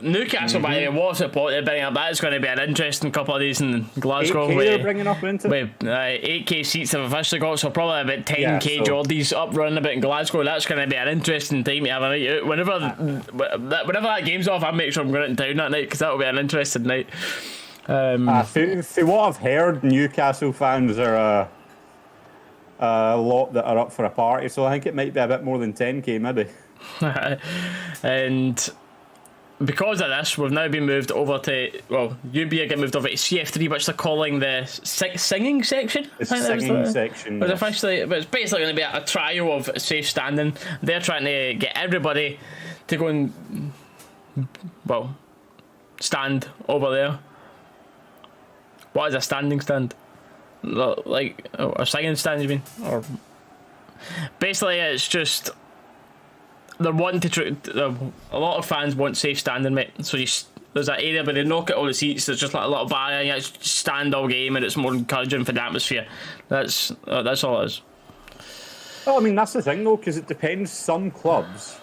[SPEAKER 1] Newcastle, by the way, what support they're bringing up, that's going to be an interesting couple of days in Glasgow.
[SPEAKER 2] 8K they're bringing up into?
[SPEAKER 1] With 8K seats they've officially got, so probably about 10K Geordies up running about in Glasgow. That's going to be an interesting time to have a night out. Whenever that game's off, I'll make sure I'm going into town that night, because that'll be an interesting night.
[SPEAKER 2] For what I've heard, Newcastle fans are a lot that are up for a party, so I think it might be a bit more than 10K maybe.
[SPEAKER 1] And because of this, we've now been moved over to, UB get moved over to CF3, which they're calling the singing section.
[SPEAKER 2] The singing section.
[SPEAKER 1] But it's basically going to be a trial of safe standing. They're trying to get everybody to go and, stand over there. What is a standing stand? Like a singing stand, you mean? Or Basically, it's just they're wanting to. A lot of fans want safe standing, mate. So there's that area where they knock out all the seats. There's just like a little barrier. You just stand all game, and it's more encouraging for the atmosphere. That's all it is.
[SPEAKER 2] Well, I mean, that's the thing though, because it depends. Some clubs,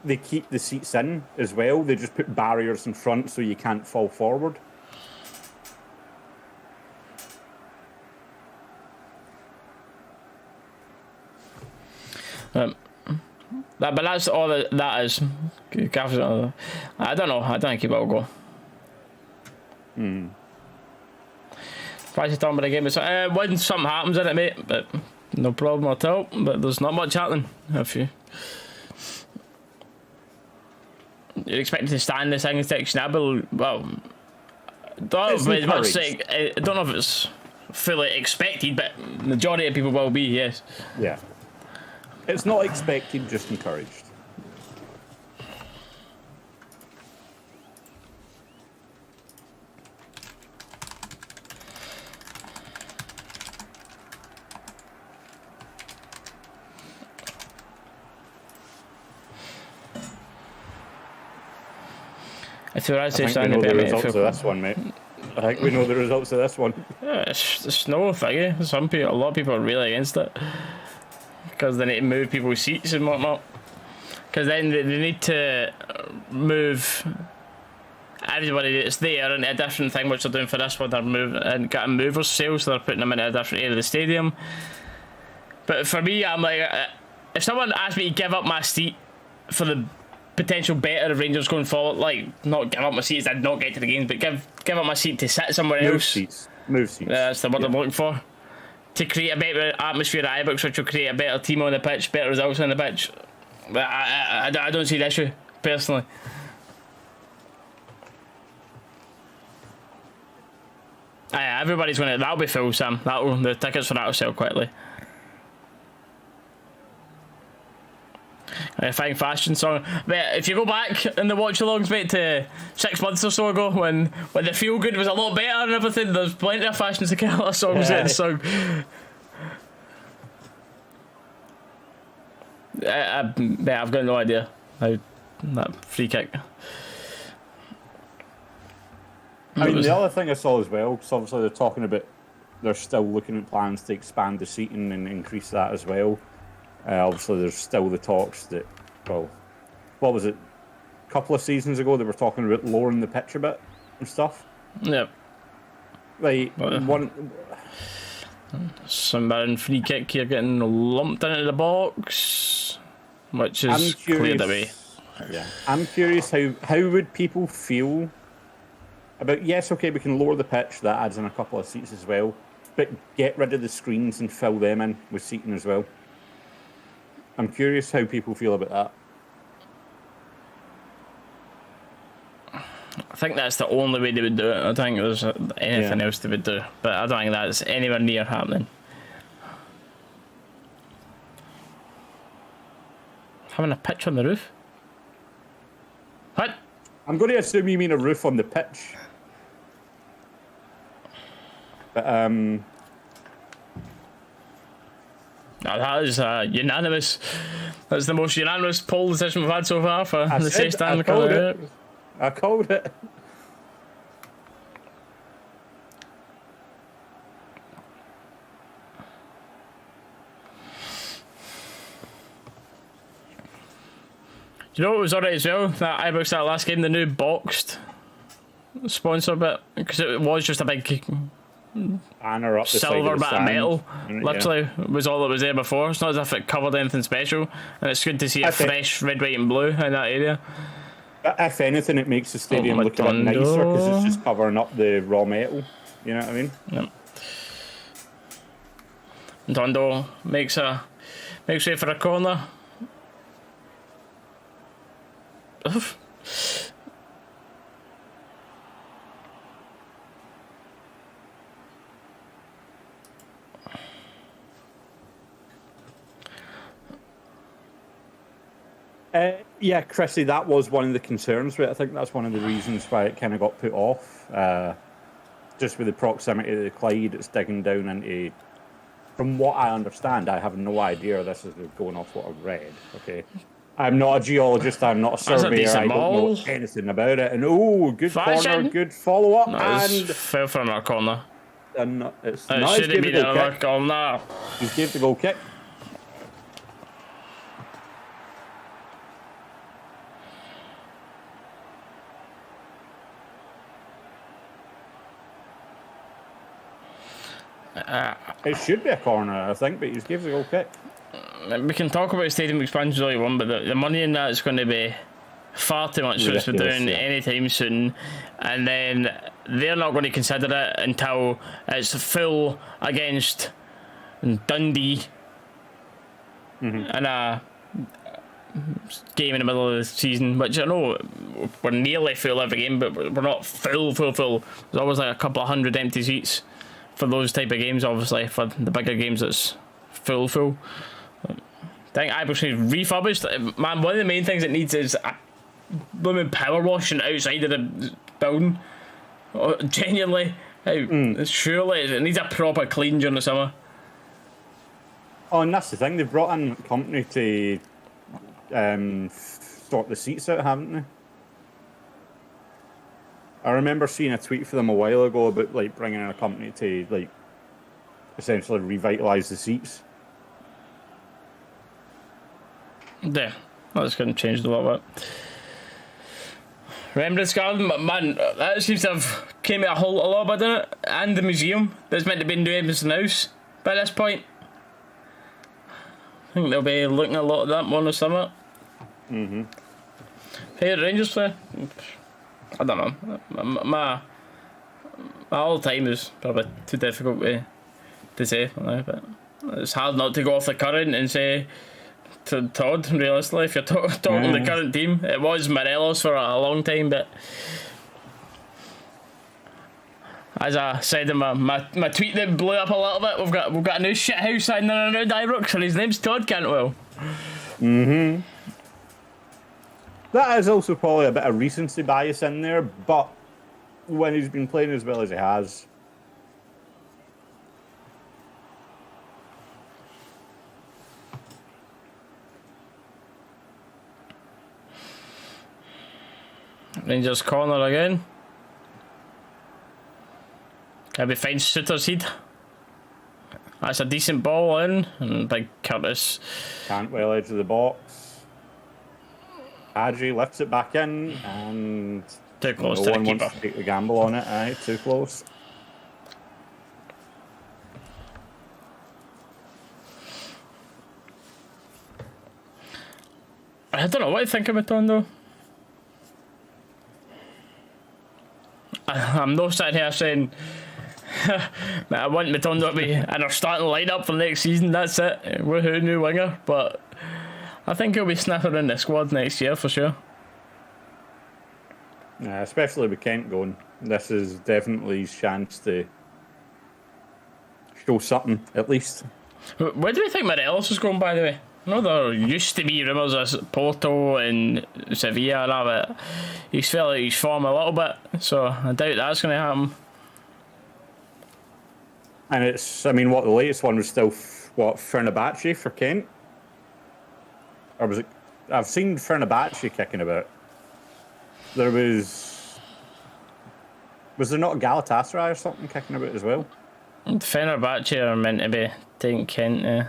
[SPEAKER 2] they keep the seats in as well. They just put barriers in front so you can't fall forward.
[SPEAKER 1] But that's all that is. I don't know. I don't think it will go. Price of time of the game is when something happens in it, mate. But no problem at all. But there's not much happening. If you're expected to stand this thing and take Schnabel, well, I don't know if it's fully expected, but majority of people will be, yes.
[SPEAKER 2] Yeah. It's not expected, just encouraged.
[SPEAKER 1] I think we
[SPEAKER 2] know the results of this one, mate. I think we know the results of this one.
[SPEAKER 1] Yeah, it's no figure. A lot of people are really against it because they need to move people's seats and whatnot. Because then they need to move everybody that's there into a different thing, which they're doing for this one. They're getting movers sales, so they're putting them into a different area of the stadium. But for me, I'm like, if someone asked me to give up my seat for the potential better of Rangers going forward, like not give up my seats, I'd not get to the games, but give up my seat to sit somewhere else.
[SPEAKER 2] Move seats.
[SPEAKER 1] That's the word I'm looking for. To create a better atmosphere at Ibrox, which will create a better team on the pitch, better results on the pitch. But I don't see the issue, personally. Everybody's going to... That'll be full, Sam. The tickets for that will sell quickly. Fine fashion song. But if you go back in the watch-alongs, mate, to 6 months or so ago, when the feel-good was a lot better and everything, there's plenty of Fashion Sakala songs in the song. I've got no idea how that free kick.
[SPEAKER 2] I mean, the other thing I saw as well, because obviously they're talking about, they're still looking at plans to expand the seating and increase that as well. Obviously, there's still the talks that, well, what was it? A couple of seasons ago, they were talking about lowering the pitch a bit and stuff.
[SPEAKER 1] Yep.
[SPEAKER 2] Like,
[SPEAKER 1] some Mirren free kick here getting lumped into the box, which is cleared away.
[SPEAKER 2] Yeah, I'm curious how would people feel about, yes, okay, we can lower the pitch, that adds in a couple of seats as well, but get rid of the screens and fill them in with seating as well. I'm curious how people feel about that.
[SPEAKER 1] I think that's the only way they would do it. I don't think there's anything else they would do, but I don't think that's anywhere near happening. Having a pitch on the roof? What?
[SPEAKER 2] I'm going to assume you mean a roof on the pitch. But,
[SPEAKER 1] no, that is unanimous. That's the most unanimous poll decision we've had so far for the safe stand.
[SPEAKER 2] I called it.
[SPEAKER 1] You know what was alright as well? That Ibrox, that last game, the new boxed sponsor bit, because it was just a big
[SPEAKER 2] banner up the
[SPEAKER 1] silver bit of metal.
[SPEAKER 2] Yeah.
[SPEAKER 1] Literally was all that was there before. It's not as if it covered anything special, and it's good to see a fresh red, white, and blue in that area.
[SPEAKER 2] If anything, it makes the stadium look a bit nicer because it's just covering up the raw metal. You know what I mean?
[SPEAKER 1] Yep. Tondo makes way for a corner. Oof.
[SPEAKER 2] Yeah, Chrissy, that was one of the concerns, right? I think that's one of the reasons why it kind of got put off. Just with the proximity of the Clyde, it's digging down into from what I understand, I have no idea. This is going off what I've read. Okay, I'm not a geologist. I'm not a surveyor. I don't know anything about it. And good corner, good follow up, and
[SPEAKER 1] fell from our corner.
[SPEAKER 2] And it's
[SPEAKER 1] should have been another corner.
[SPEAKER 2] He's gave the goal kick. It should be a corner, I think, but he's gave the goal kick.
[SPEAKER 1] We can talk about stadium expansion all you want, but the money in that is going to be far too much for us to do anytime soon, and then they're not going to consider it until it's full against Dundee in a game in the middle of the season, which I know we're nearly full every game, but we're not full. There's always like a couple of hundred empty seats for those type of games. Obviously, for the bigger games, it's full. I think Ibrox needs refurbished. Man, one of the main things it needs is a blooming power washing outside of the building. Genuinely, surely it needs a proper clean during the summer.
[SPEAKER 2] Oh, and that's the thing, they've brought in a company to sort the seats out, haven't they? I remember seeing a tweet for them a while ago about like bringing in a company to like essentially revitalise the seats.
[SPEAKER 1] Yeah, that's going to change a little bit. Remembrance Garden, man, that seems to have came out a lot bit, didn't it? And the museum that's meant to be in New Edmonton House by this point. I think they'll be looking at a lot of that more in the summer. Favourite Rangers player? I don't know. My all time is probably too difficult to say, but it's hard not to go off the current and say to Todd, realistically, if you're talking the current team. It was Morelos for a long time, but as I said in my tweet that blew up a little bit, we've got a new shit house signing around Ibrox, and his name's Todd Cantwell.
[SPEAKER 2] That is also probably a bit of recency bias in there, but when he's been playing as well as he has,
[SPEAKER 1] Rangers corner again. Can we find Sutter's head? That's a decent ball in, and big Curtis.
[SPEAKER 2] Cantwell edge of the box. Adri lifts it back in, and
[SPEAKER 1] too close
[SPEAKER 2] no
[SPEAKER 1] to
[SPEAKER 2] one
[SPEAKER 1] the keeper.
[SPEAKER 2] wants to take the gamble on it. Aye, too close.
[SPEAKER 1] I don't know what to think of Maton though. I'm not sitting here saying I want Matondo to be in our starting lineup for next season. That's it. Woohoo, new winger. But I think he'll be sniffing in the squad next year for sure.
[SPEAKER 2] Yeah, especially with Kent going. This is definitely his chance to show something, at least.
[SPEAKER 1] Where do we think Morelos is going, by the way? I know there used to be rumours of Porto and Sevilla and all, but he's fell out his form a little bit, so I doubt that's going to happen.
[SPEAKER 2] And it's, I mean, what, the latest one was still, Fenerbahce for Kent? Or was it, I've seen Fenerbahce kicking about. There was there not Galatasaray or something kicking about as well?
[SPEAKER 1] Fenerbahce are meant to be taking Kent,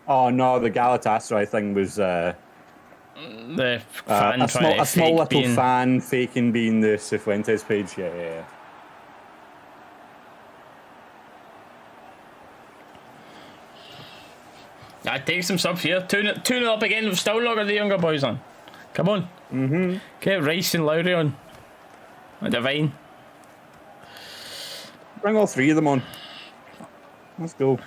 [SPEAKER 2] Oh no, the Galatasaray thing was
[SPEAKER 1] the fan
[SPEAKER 2] a small little
[SPEAKER 1] being...
[SPEAKER 2] fan faking being the Cifuentes page. Yeah.
[SPEAKER 1] I'd take some subs here. 2-0 up again. We've still not got the younger boys on. Come on. Get Rice and Lowry on. Divine.
[SPEAKER 2] Bring all three of them on. Let's go.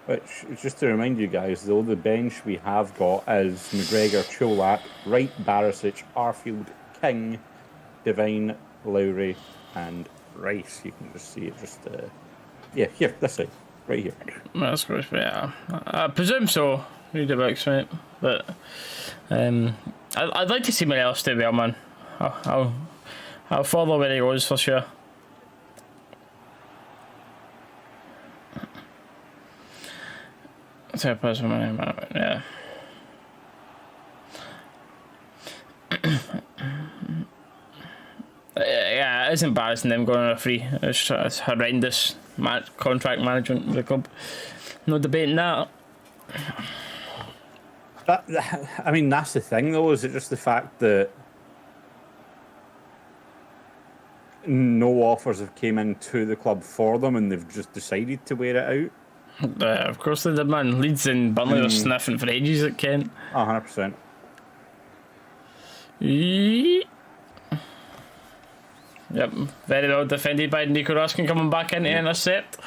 [SPEAKER 2] Which, just to remind you guys, though, the bench we have got is McGregor, Cholak, Wright, Barisic, Arfield, King, Divine, Lowry, and Rice. You can just see it here, this side, right here.
[SPEAKER 1] That's great, yeah. I presume so. Read the books, mate. But I'd like to see Morelos do well, man. I'll follow where he goes for sure. So yeah. Yeah, it's embarrassing them going on a free. It's horrendous contract management with the club. No debating that.
[SPEAKER 2] I mean, that's the thing, though. Is it just the fact that no offers have came into the club for them, and they've just decided to wear it out?
[SPEAKER 1] Of course they did, man. Leeds and Burnley were sniffing for ages at Kent.
[SPEAKER 2] 100%.
[SPEAKER 1] Yep, very well defended by Nico Ruskin coming back in to intercept.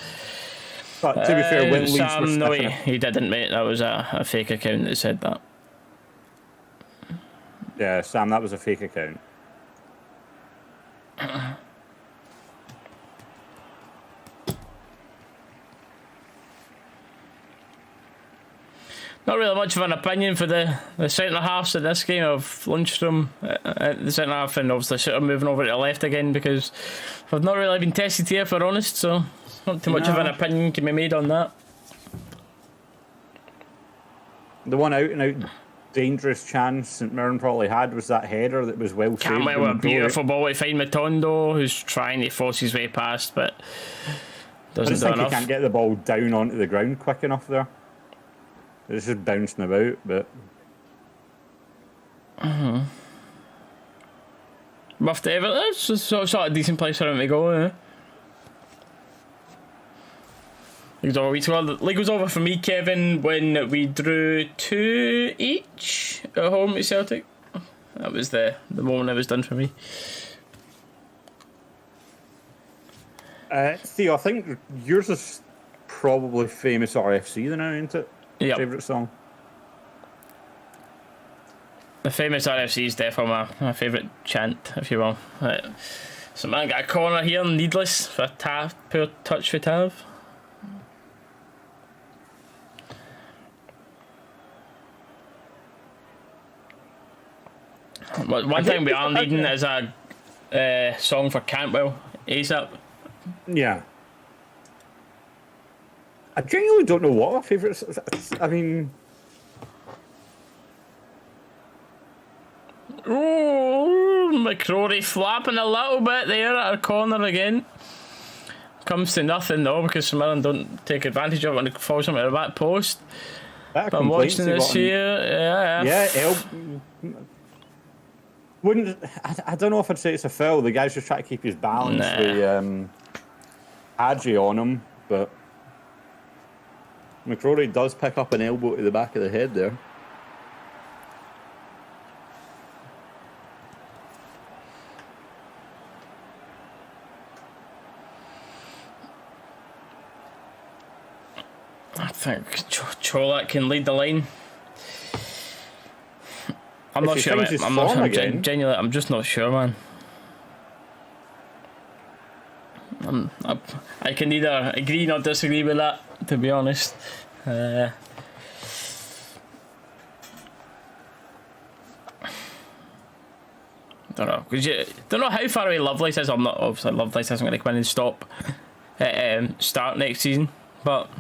[SPEAKER 2] But to be fair, when Leeds were
[SPEAKER 1] Sam, no,
[SPEAKER 2] sniffing
[SPEAKER 1] he didn't, mate. That was a fake account that said that.
[SPEAKER 2] Yeah, Sam, that was a fake account.
[SPEAKER 1] Not really much of an opinion for the centre halves in this game of Lundstrom at the centre half, and obviously Sutter moving over to the left again, because I've not really been tested here, if we're honest, so not too much of an opinion can be made on that.
[SPEAKER 2] The one out and out dangerous chance St Mirren probably had was that header that was well saved.
[SPEAKER 1] Campbell with a beautiful ball to find Matondo, who's trying to force his way past, but doesn't do enough.
[SPEAKER 2] He can't get the ball down onto the ground quick enough there. It's just bouncing about, but...
[SPEAKER 1] Rough to Everton, it's just sort of a decent place for him to go, eh? League was over for me, Kevin, when we drew 2 each at home to Celtic. That was the moment it was done for me.
[SPEAKER 2] Theo, I think yours is probably famous RFC then, isn't it?
[SPEAKER 1] Yep.
[SPEAKER 2] Favourite song?
[SPEAKER 1] The famous RFC is definitely my favourite chant, if you will. Right. So man got a corner here, needless for Tav, poor touch for Tav. One thing we are needing is a song for Cantwell ASAP.
[SPEAKER 2] Yeah. I genuinely don't know what my favourite is. I mean...
[SPEAKER 1] Oh, McCrory flapping a little bit there at a corner again. Comes to nothing though, because St Mirren don't take advantage of it and it falls into the back post. But I'm watching this here.
[SPEAKER 2] Yeah, I don't know if I'd say it's a foul. The guy's just trying to keep his balance with Hadji on him, but McCrory does pick up an elbow to the back of the head there.
[SPEAKER 1] I think Cholak can lead the line. I'm not sure, mate. Genuinely, I'm just not sure, man. I can neither agree nor disagree with that, to be honest. Don't know, because you don't know how far away Lovelace is. I'm not obviously Lovelace isn't going to come in and stop start next season, but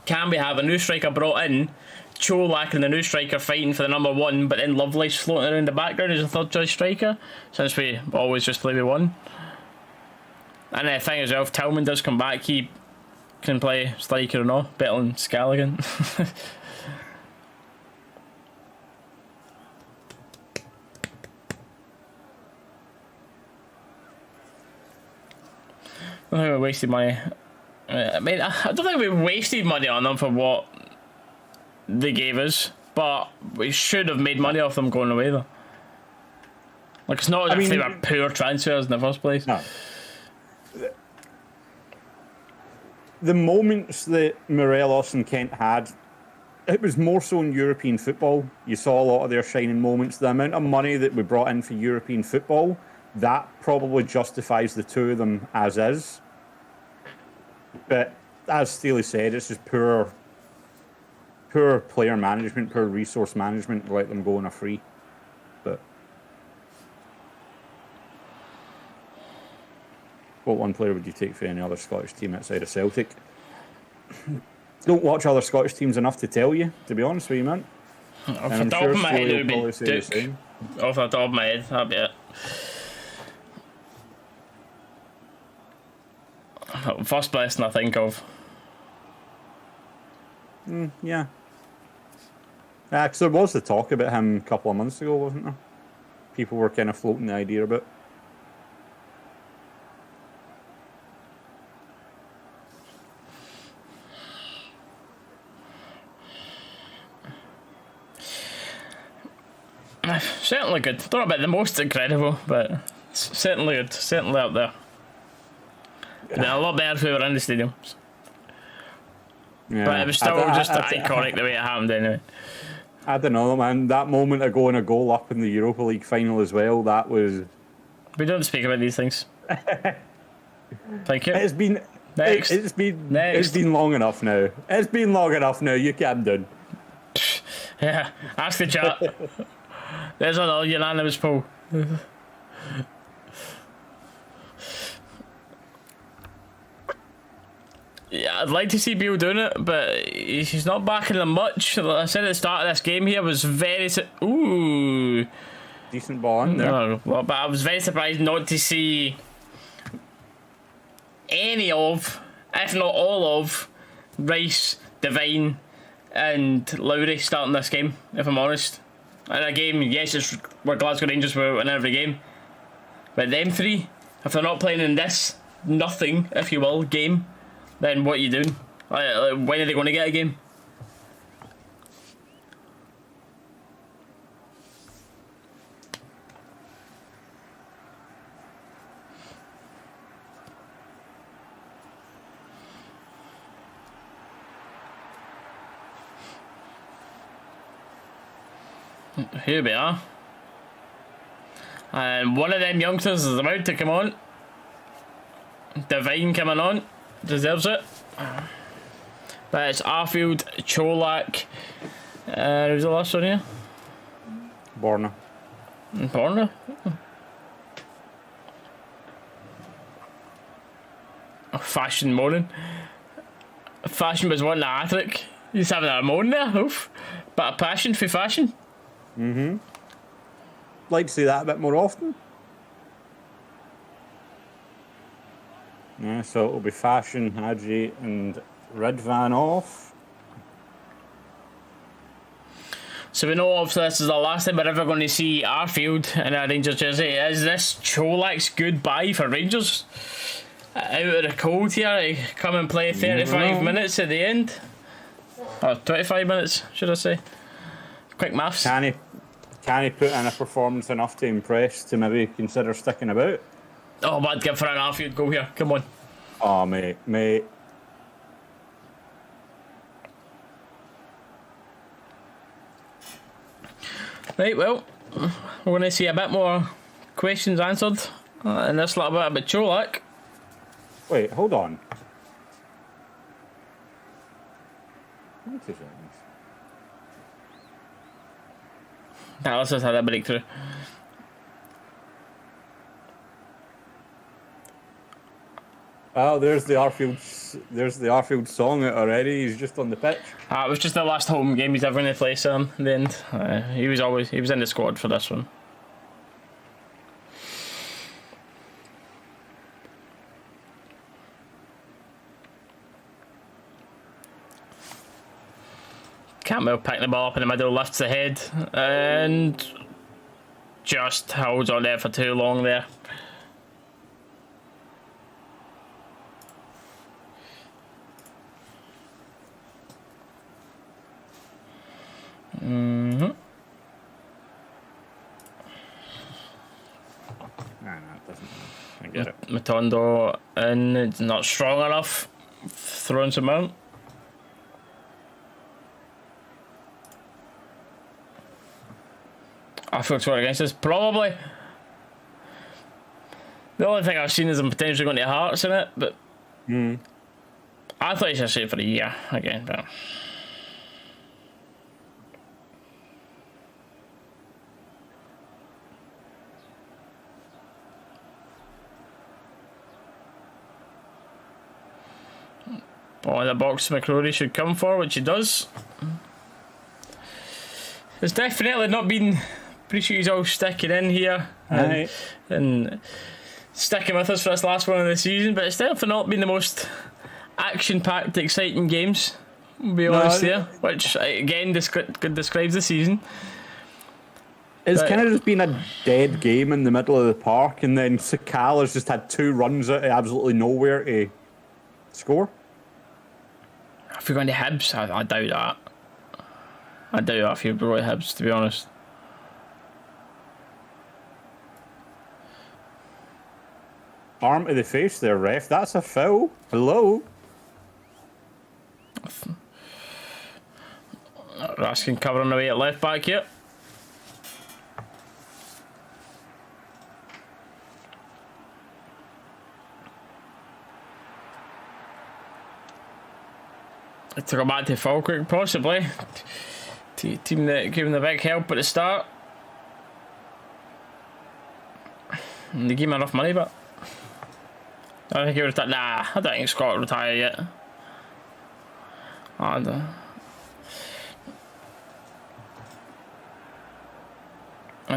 [SPEAKER 1] can we have a new striker brought in, Cholak and the new striker fighting for the number 1, but then Lovelace floating around the background as a third choice striker, since we always just play with one. And the thing is, well, if Tillman does come back, he can play striker or not, better than Scalligan. I think we wasted money. I mean, I don't think we wasted money on them for what they gave us, but we should have made money off them going away though. Like, it's not as if they were poor transfers in the first place.
[SPEAKER 2] No. The moments that Morelos and Kent had, it was more so in European football. You saw a lot of their shining moments. The amount of money that we brought in for European football, that probably justifies the two of them as is. But as Steely said, it's just poor player management, poor resource management to let them go on a free. What one player would you take for any other Scottish team outside of Celtic? Don't watch other Scottish teams enough to tell you, to be honest with you, man.
[SPEAKER 1] Off the top of my head, it would be Duke. Off the top of my head, that'd be it. First person I think of.
[SPEAKER 2] Yeah. Because there was the talk about him a couple of months ago, wasn't there? People were kind of floating the idea about.
[SPEAKER 1] Certainly good. Don't know about the most incredible, but certainly good. Certainly up there. Yeah. A lot better if we were in the stadium. Yeah. But it was still just iconic the way it happened anyway.
[SPEAKER 2] I don't know, man. That moment of going a goal up in the Europa League final as well, that was...
[SPEAKER 1] We don't speak about these things. Thank you.
[SPEAKER 2] It's been...
[SPEAKER 1] Next.
[SPEAKER 2] It's been long enough now. It's been long enough now. You calm down.
[SPEAKER 1] Yeah, ask the chat. There's another unanimous poll. Yeah, I'd like to see Beale doing it, but he's not backing them much. Like I said at the start of this game here, was very... Ooh.
[SPEAKER 2] Decent ball in there.
[SPEAKER 1] No, well, but I was very surprised not to see any of, if not all of, Rice, Devine and Lowry starting this game, if I'm honest. In a game, yes, we're Glasgow Rangers were in every game, but them three, if they're not playing in this nothing, if you will, game, then what are you doing? When are they going to get a game? Here we are. And one of them youngsters is about to come on. Devine coming on. Deserves it. But it's Arfield, Cholak. Who's the last one here?
[SPEAKER 2] Borna.
[SPEAKER 1] Borna? Oh, Fashion moaning. Fashion was wanting a hat-trick. He's having a moan there. Oof. Bit of passion for Fashion.
[SPEAKER 2] Mm-hmm. Like to see that a bit more often. Yeah, so it'll be Fashion, Hadji, and Redvan off.
[SPEAKER 1] So we know obviously this is the last time we're ever going to see Arfield in a Rangers jersey. Is this Cholak's goodbye for Rangers? Out of the cold here, come and play 35 minutes at the end. Or 25 minutes, should I say. Quick maths.
[SPEAKER 2] Can he put in a performance enough to impress to maybe consider sticking about?
[SPEAKER 1] Oh, but I'd give for an Arfield goal here. Come on.
[SPEAKER 2] Oh, mate.
[SPEAKER 1] Right, well, we're going to see a bit more questions answered in this little bit about Cholak.
[SPEAKER 2] Wait, hold on. Wait 2 seconds.
[SPEAKER 1] Dalus has had a breakthrough.
[SPEAKER 2] Oh, there's the Arfield song already. He's just on the pitch.
[SPEAKER 1] It was just the last home game he's ever going to play, Sam. In the end, he was in the squad for this one. Campbell picking the ball up in the middle, lifts the head, and just holds on there for too long there.
[SPEAKER 2] No, it doesn't. I get it.
[SPEAKER 1] Matondo, and it's not strong enough. Throwing some out. I feel score against this. Probably. The only thing I've seen is I'm potentially going to Hearts in it, but I thought he should stay for a year again, but. Ball in the box McCrory should come for, which he does. It's definitely not been... Appreciate he's all sticking in here and sticking with us for this last one of the season, but it's definitely not been the most action-packed, exciting games, we'll be honest here, which again describes the season.
[SPEAKER 2] It's kind of just been a dead game in the middle of the park, and then Sakala's just had 2 runs out of absolutely nowhere to score.
[SPEAKER 1] If you're going to Hibs, I doubt that. I doubt that if you're going to Hibs, to be honest.
[SPEAKER 2] Arm to the face there, ref. That's a foul. Hello?
[SPEAKER 1] Raskin covering away at left back here. To go back to Falkirk, possibly. Team that gave him the big help at the start. And they gave him enough money, but I don't think he would have. Nah, I don't think Scott will retire yet. I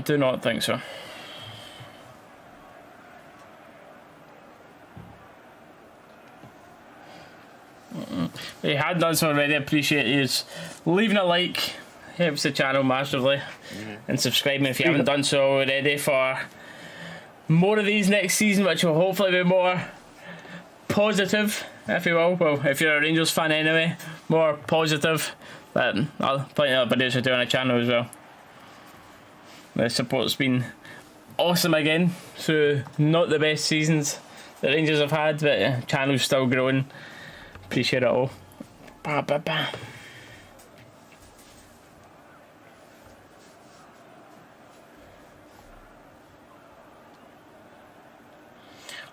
[SPEAKER 1] do not think so. If you had done so already, appreciate you leaving a like, helps the channel massively, and subscribing if you haven't done so already for more of these next season, which will hopefully be more positive, if you will. Well, if you're a Rangers fan anyway, more positive. But I'll plenty of videos to do on the channel as well. The support's been awesome again through not the best seasons the Rangers have had, but the channel's still growing. Appreciate it all. Ba, ba, ba.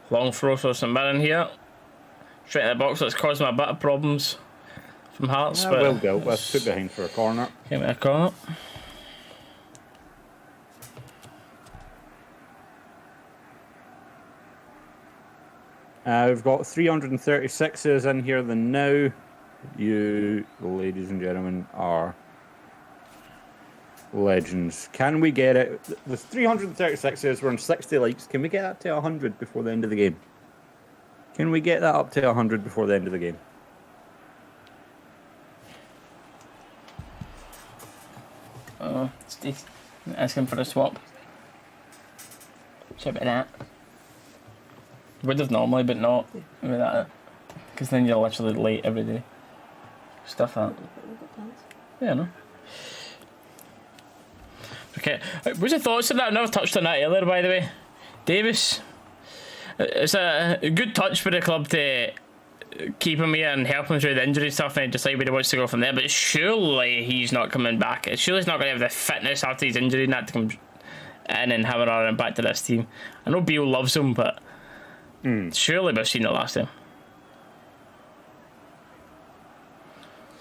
[SPEAKER 1] Long throw for some Mirren here. Straight in the box, that's causing a bit of problems from Hearts. But
[SPEAKER 2] well dealt with. Put behind for a corner.
[SPEAKER 1] Came a corner.
[SPEAKER 2] We've got 336s in here than now. You, ladies and gentlemen, are legends. Can we get it? The 336s, we're on 60 likes. Can we get that to 100 before the end of the game? Can we get that up to 100 before the end of the game?
[SPEAKER 1] Steve, asking for a swap. Should be that. Would have normally, but not with that. Because then you're literally late every day. Stuff that. Yeah, no. Okay, what's your thoughts on that? I never touched on that earlier, by the way. Davis. It's a good touch for the club to keep him here and help him through the injury stuff and decide where he wants to go from there. But surely he's not coming back. Surely he's not going to have the fitness after his injury not to come in and have another impact to this team. I know Beale loves him, but surely we've seen it last time.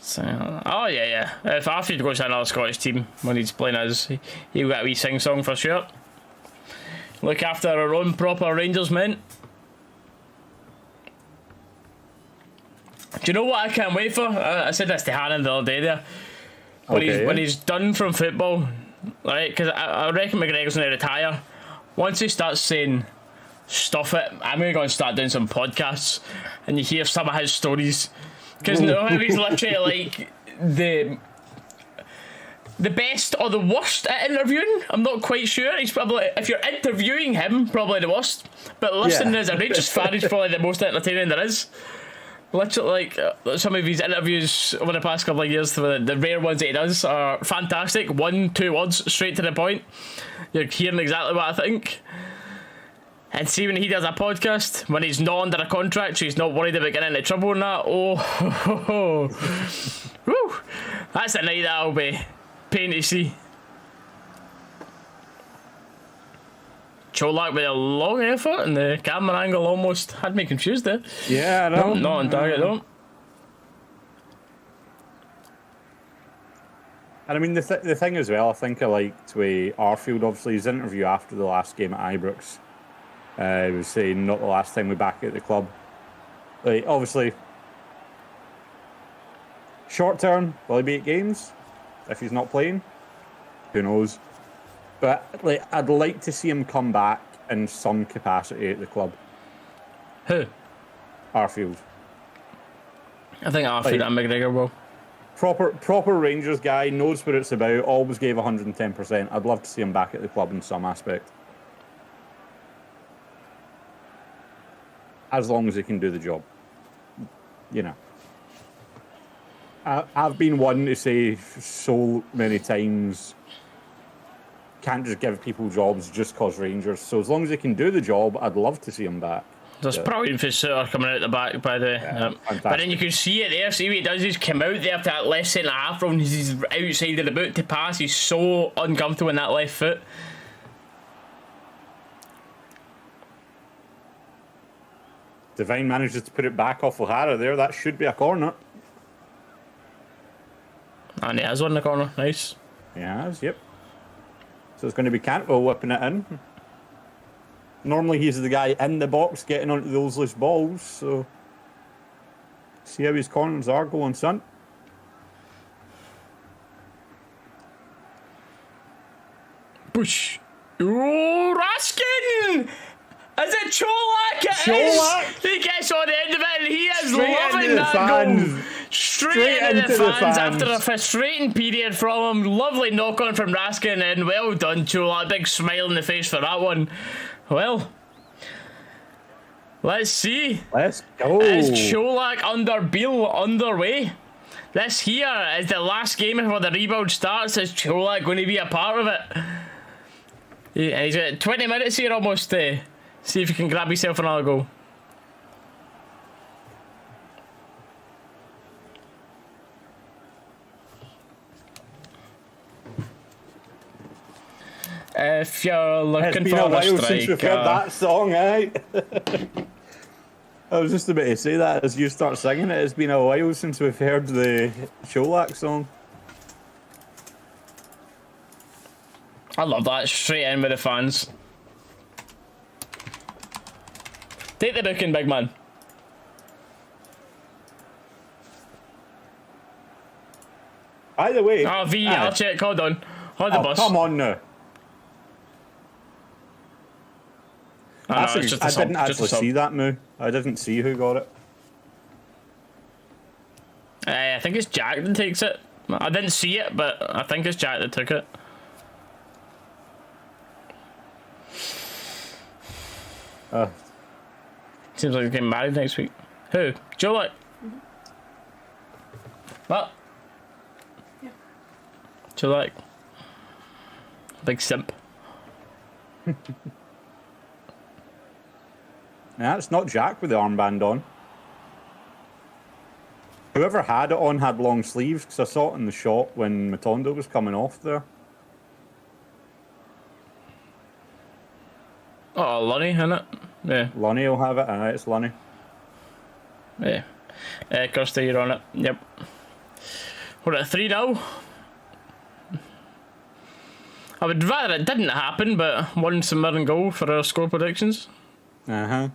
[SPEAKER 1] So, oh yeah. If Arfield goes to another Scottish team when he's playing us, he'll get a wee sing song for sure. Look after our own proper Rangers men. Do you know what I can't wait for? I said this to Hannon the other day there. When he's done from football, right? Because I reckon McGregor's going to retire. Once he starts saying, stuff it, I'm going to go and start doing some podcasts and you hear some of his stories. Because he's literally like the best or the worst at interviewing. I'm not quite sure. He's probably, if you're interviewing him, probably the worst. But listening as a Rangers fan, he's probably the most entertaining there is. Literally, like some of his interviews over the past couple of years, the rare ones that he does are fantastic. 1-2 words, straight to the point. You're hearing exactly what I think. And see when he does a podcast, when he's not under a contract, so he's not worried about getting into trouble and that. Woo, that's a night that'll be pain to see. Cholak with a long effort, and the camera angle almost had me confused there.
[SPEAKER 2] Yeah, I know.
[SPEAKER 1] Not on target though.
[SPEAKER 2] And I mean, the thing as well, I think I liked with Arfield, obviously, his interview after the last game at Ibrox. He was saying, not the last time we're back at the club. Like, obviously, Short term, will he be at games? If he's not playing, who knows? But like, I'd like to see him come back in some capacity at the club.
[SPEAKER 1] Who?
[SPEAKER 2] Arfield.
[SPEAKER 1] I think Arfield and McGregor will.
[SPEAKER 2] Proper Rangers guy, knows what it's about, always gave 110%. I'd love to see him back at the club in some aspect. As long as he can do the job. You know. I've been one to say so many times, can't just give people jobs just cause Rangers. So as long as they can do the job, I'd love to see him back.
[SPEAKER 1] There's probably for Sutter coming out the back, by the way. But then you can see it there. See what he does? He's come out there to that left centre half run. He's outside of the boot to pass. He's so uncomfortable in that left foot.
[SPEAKER 2] Devine manages to put it back off O'Hara there. That should be a corner.
[SPEAKER 1] And he has one in the corner. Nice.
[SPEAKER 2] He has, yep. So it's going to be Cantwell whipping it in. Normally he's the guy in the box getting onto those loose balls, so see how his corners are going, son.
[SPEAKER 1] Push. Oh, Raskin! Is it Cholak?
[SPEAKER 2] Cholak!
[SPEAKER 1] He gets on the end of it and he is
[SPEAKER 2] Straight
[SPEAKER 1] loving that goal. Straight into the fans after a frustrating period from him. Lovely knock on from Raskin and well done, Cholak. Big smile in the face for that one. Well, let's see.
[SPEAKER 2] Let's go.
[SPEAKER 1] Is Cholak under Beale underway? This here is the last game before the rebuild starts. Is Cholak going to be a part of it? He's got 20 minutes here almost to see if he can grab himself another goal. If you're looking for a
[SPEAKER 2] while
[SPEAKER 1] striker,
[SPEAKER 2] since we've heard that song, eh? I was just about to say that as you start singing it. It's been a while since we've heard the Cholak song.
[SPEAKER 1] I love that. Straight in with the fans. Take the booking, big man.
[SPEAKER 2] By the way...
[SPEAKER 1] Oh, VAR check. Hold on. Hold the bus.
[SPEAKER 2] Come on now.
[SPEAKER 1] I
[SPEAKER 2] didn't actually see that move. I didn't see who got it.
[SPEAKER 1] I think it's Jack that takes it. I didn't see it, but I think it's Jack that took it. Seems like he's getting married next week. Who? Joe? What? Yeah. Joe? Big simp.
[SPEAKER 2] Yeah, it's not Jack with the armband on. Whoever had it on had long sleeves, because I saw it in the shot when Matondo was coming off there.
[SPEAKER 1] Oh, Lonnie, isn't it? Yeah.
[SPEAKER 2] Lonnie will have it, and it's Lonnie.
[SPEAKER 1] Yeah. Kirsty, you're on it. Yep. We're at 3-0. I would rather it didn't happen, but one Mirren goal for our score predictions.
[SPEAKER 2] Uh-huh.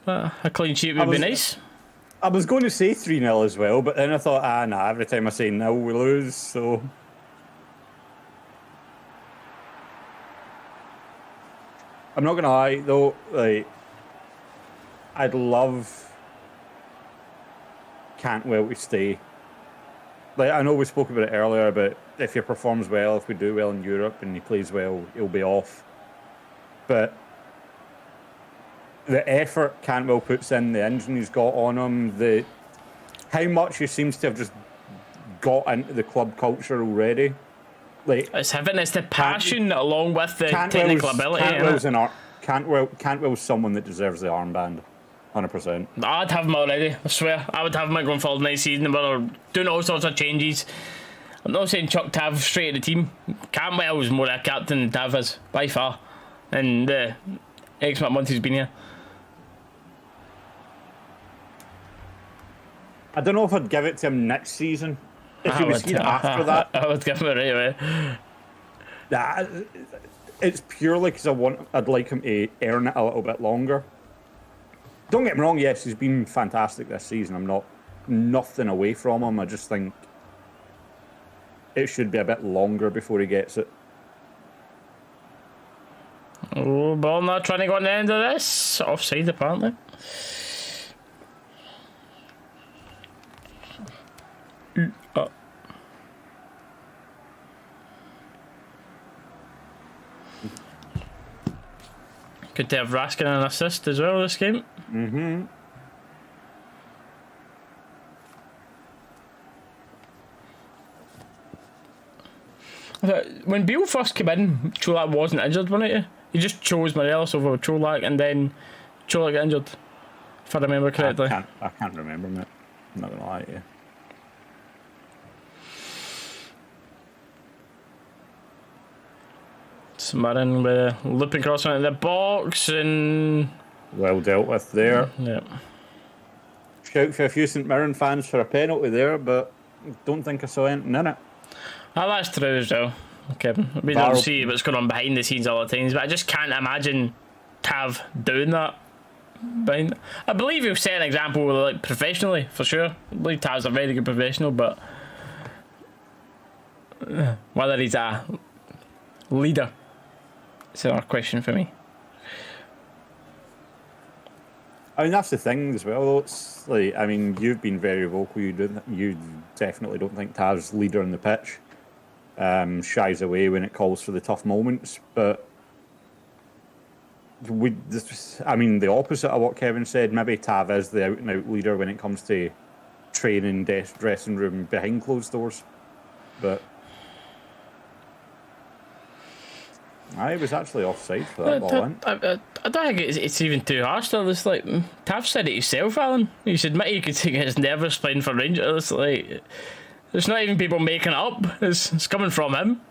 [SPEAKER 1] A clean sheet would be nice.
[SPEAKER 2] I was going to say 3-0 as well, but then I thought, nah, every time I say nil, we lose, so... I'm not going to lie, though, like, I'd love Cantwell to stay. Like, I know we spoke about it earlier, but if he performs well, if we do well in Europe and he plays well, he'll be off. But the effort Cantwell puts in, the engine he's got on him, how much he seems to have just got into the club culture already. Like,
[SPEAKER 1] it's having the passion along with the technical ability.
[SPEAKER 2] Cantwell's someone that deserves the armband, 100%.
[SPEAKER 1] I'd have him already. I swear, I would have him going forward next season. We're doing all sorts of changes. I'm not saying chuck Tav straight to the team. Cantwell was more a captain than Tav is by far, and the X amount of months he's been here.
[SPEAKER 2] I don't know if I'd give it to him next season. If he was here after that,
[SPEAKER 1] I would give him it right away.
[SPEAKER 2] Nah, it's purely because I'd like him to earn it a little bit longer. Don't get me wrong, yes, he's been fantastic this season. I'm not nothing away from him. I just think it should be a bit longer before he gets it.
[SPEAKER 1] Oh, ball not trying to go on the end of this. Offside, apparently. Oh. Good to have Raskin an assist as well this game.
[SPEAKER 2] Mm-hmm.
[SPEAKER 1] When Beale first came in, Cholak wasn't injured, wasn't he? He just chose Morelos over Cholak, and then Cholak got injured, if I remember correctly.
[SPEAKER 2] I can't remember, mate. I'm not going to lie to you.
[SPEAKER 1] It's Mirren with a looping cross into the box, and
[SPEAKER 2] Well dealt with there.
[SPEAKER 1] yeah.
[SPEAKER 2] Shout for a few St Mirren fans for a penalty there, but don't think I saw anything in it.
[SPEAKER 1] Oh, that's true as well, Kevin. We don't see what's going on behind the scenes all the times, but I just can't imagine Tav doing that. I believe he'll set an example like professionally, for sure. I believe Tav's a very good professional, but whether he's a leader, it's another question for me.
[SPEAKER 2] I mean, that's the thing as well, though. It's like, I mean, you've been very vocal. You definitely don't think Tav's leader on the pitch. Shies away when it calls for the tough moments, but I mean, the opposite of what Kevin said. Maybe Tav is the out and out leader when it comes to training, dressing room behind closed doors, but I was actually offside for that ball in.
[SPEAKER 1] I don't think it's even too harsh though. It's like Tav said it himself, Alan. He should admit he could get nervous playing for Rangers. It's like it's not even people making it up. It's coming from him.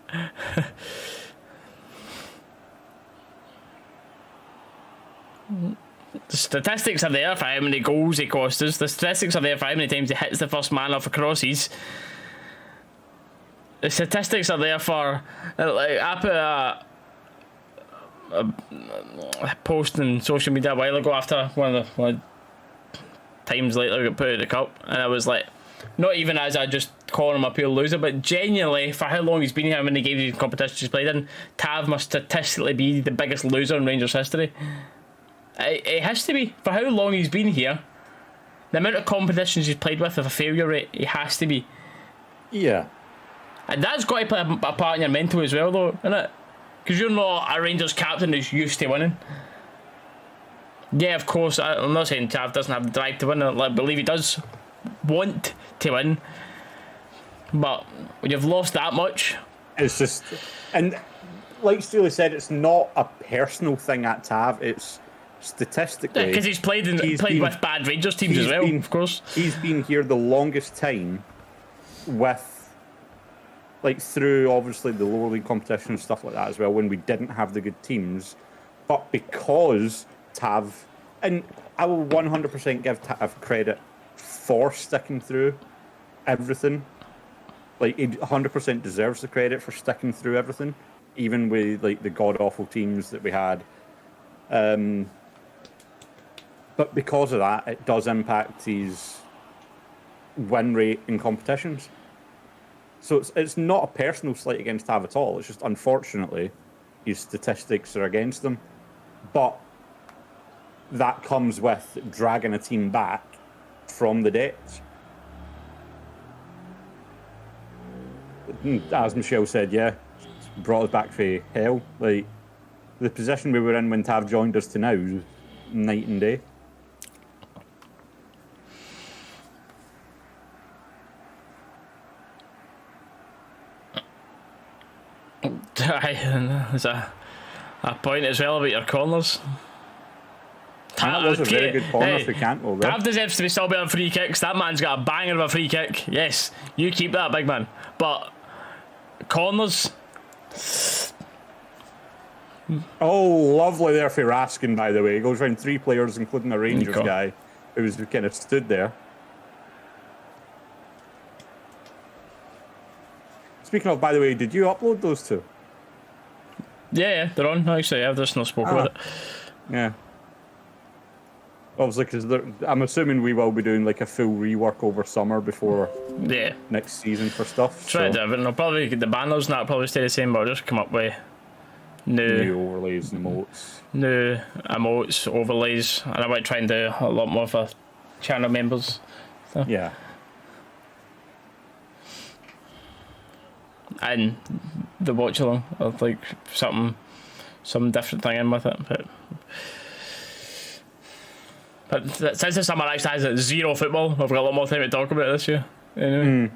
[SPEAKER 1] The statistics are there for how many goals he cost us. The statistics are there for how many times he hits the first man off a crosses. The statistics are there for like I put a post on social media a while ago after one of the times later we got put out of the cup, and I was like, not even as I just call him a pure loser, but genuinely for how long he's been here, how many games and competitions he's played in, Tav must statistically be the biggest loser in Rangers history. It has to be. For how long he's been here, the amount of competitions he's played with a failure rate, he has to be.
[SPEAKER 2] Yeah.
[SPEAKER 1] And that's got to play a part in your mental as well, though, isn't it? Because you're not a Rangers captain who's used to winning. Yeah, of course, I'm not saying Tav doesn't have the drive to win. I believe he does want to win. But when you've lost that much...
[SPEAKER 2] It's just... And like Steely said, it's not a personal thing at Tav. It's statistically...
[SPEAKER 1] Because he's played with bad Rangers teams as well, of course.
[SPEAKER 2] He's been here the longest time with... Like, through, obviously, the lower league competition and stuff like that as well, when we didn't have the good teams. But because Tav... And I will 100% give Tav credit for sticking through everything. Like, he 100% deserves the credit for sticking through everything, even with, like, the god-awful teams that we had. But because of that, it does impact his win rate in competitions. So it's not a personal slight against Tav at all. It's just, unfortunately, his statistics are against him. But that comes with dragging a team back from the depths. As Michelle said, yeah, brought us back for hell. Like, the position we were in when Tav joined us to now is night and day.
[SPEAKER 1] There's a point as well about your corners.
[SPEAKER 2] That was a very good corner for Cantwell there.
[SPEAKER 1] Tav deserves to be still better on free kicks. That man's got a banger of a free kick. Yes, you keep that, big man. But corners...
[SPEAKER 2] Oh, lovely there for Raskin, by the way. He goes around 3 players, including a Rangers guy who was kind of stood there. Speaking of, by the way, did you upload those two?
[SPEAKER 1] Yeah, they're on. Actually, I've just not spoken about it.
[SPEAKER 2] Yeah. Obviously, because I'm assuming we will be doing like a full rework over summer before next season for stuff.
[SPEAKER 1] Try to do it. I'll probably the banners and that'll probably stay the same, but I'll just come up with
[SPEAKER 2] new overlays and emotes.
[SPEAKER 1] New emotes, overlays, and I might try and do a lot more for channel members. So.
[SPEAKER 2] Yeah.
[SPEAKER 1] And the watch along of like some different thing in with it, but since the summer actually has zero football, I've got a lot more time to talk about it this year. Anyway.